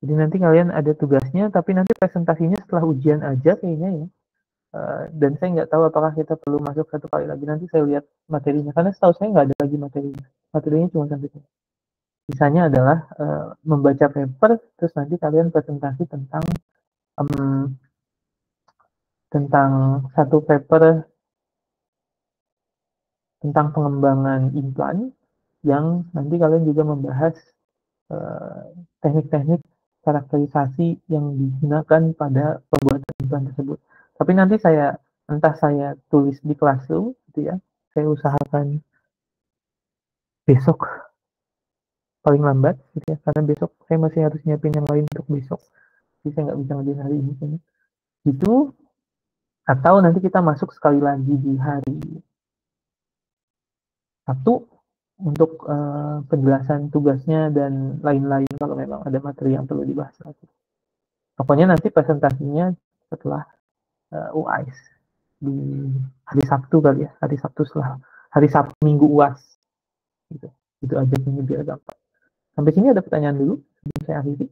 Jadi nanti kalian ada tugasnya, tapi nanti presentasinya setelah ujian aja kayaknya ya. Dan saya nggak tahu apakah kita perlu masuk 1 kali lagi. Nanti saya lihat materinya, karena setahu saya nggak ada lagi materinya. Materinya cuma sampai sini. Sisanya adalah membaca paper, terus nanti kalian presentasi tentang satu paper tentang pengembangan implan, yang nanti kalian juga membahas teknik-teknik karakterisasi yang digunakan pada pembuatan implan tersebut. Tapi nanti entah saya tulis di Classroom gitu ya, saya usahakan besok paling lambat gitu ya, karena besok saya masih harus nyiapin yang lain untuk besok, jadi saya nggak bisa ngerjain hari ini kan. Itu, atau nanti kita masuk sekali lagi di hari Sabtu untuk penjelasan tugasnya dan lain-lain kalau memang ada materi yang perlu dibahas lagi. Pokoknya nanti presentasinya setelah UAS di hari Sabtu kali ya, hari Sabtu setelah hari Sabtu minggu UAS gitu. Itu aja ini biar gampang. Sampai sini ada pertanyaan dulu sebelum saya akhiri.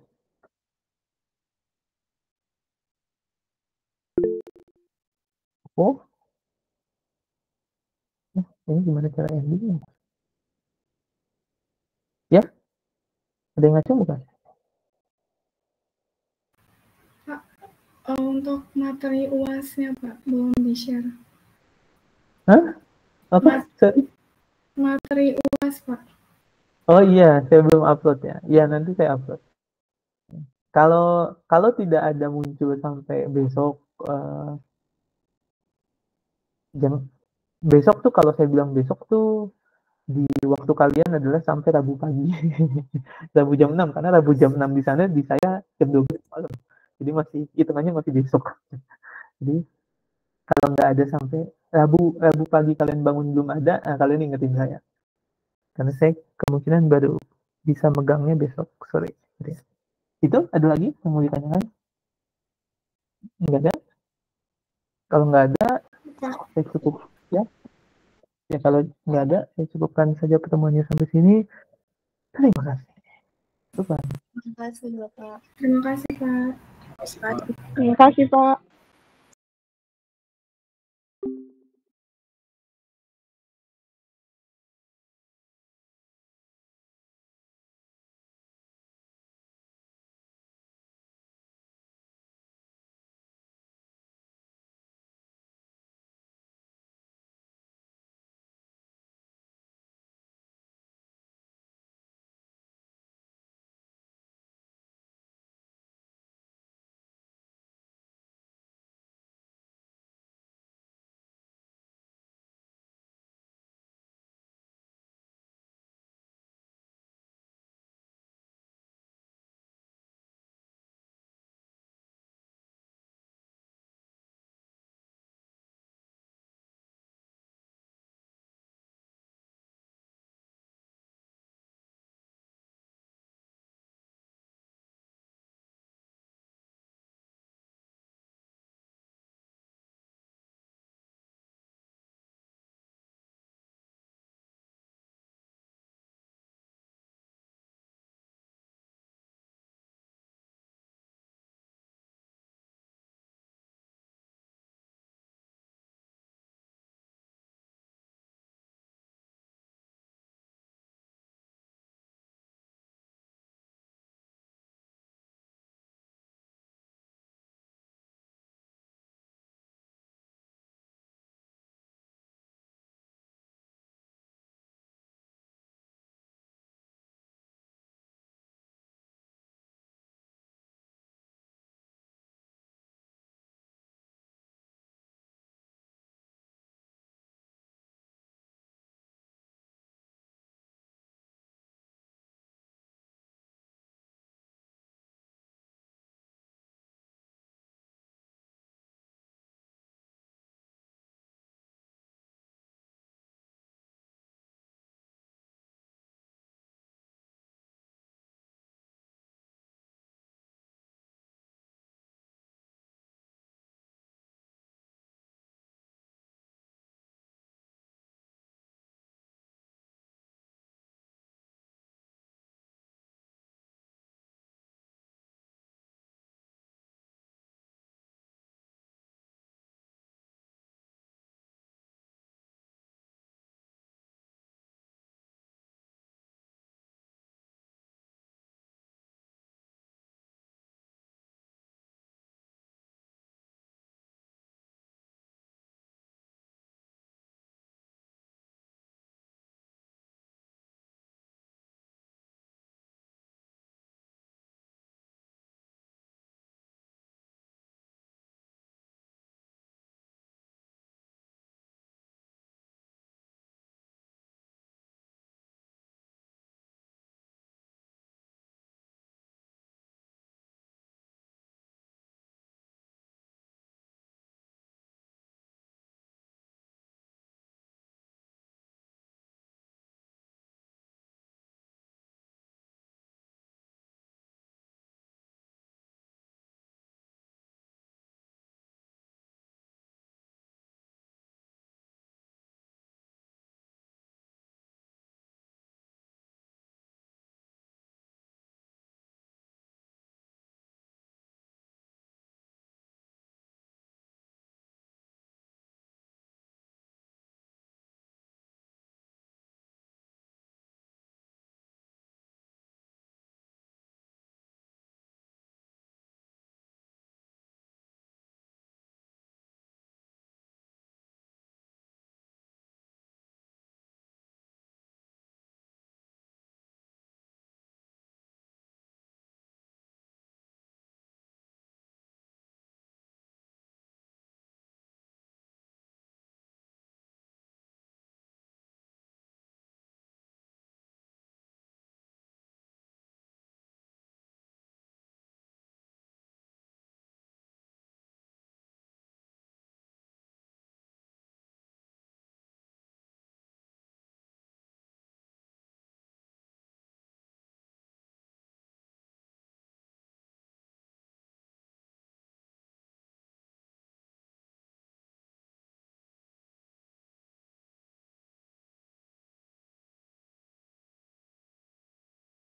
Oh, ini gimana cara endingnya? Ya, ada yang ngaco bukan? Pak, untuk materi UASnya Pak belum di-share. Hah? Apa? Sorry? Materi UAS Pak. Oh iya, saya belum upload ya. Iya, nanti saya upload. Kalau tidak ada muncul sampai besok, besok tuh, kalau saya bilang besok tuh di waktu kalian adalah sampai Rabu pagi. Rabu jam 6, karena Rabu jam 6 di sana, di saya jam 12 malam. Jadi masih hitungannya masih besok. Jadi kalau nggak ada sampai Rabu pagi kalian bangun belum ada, nah kalian ingetin saya. Karena saya kemungkinan baru bisa megangnya besok sore. Itu ada lagi yang mau ditanyakan? Nggak ada? Kalau nggak ada, saya cukup ya. Ya kalau nggak ada, saya cukupkan saja pertemuannya sampai sini. Terima kasih. Terima kasih Bapak. Terima kasih Pak. Terima kasih Pak.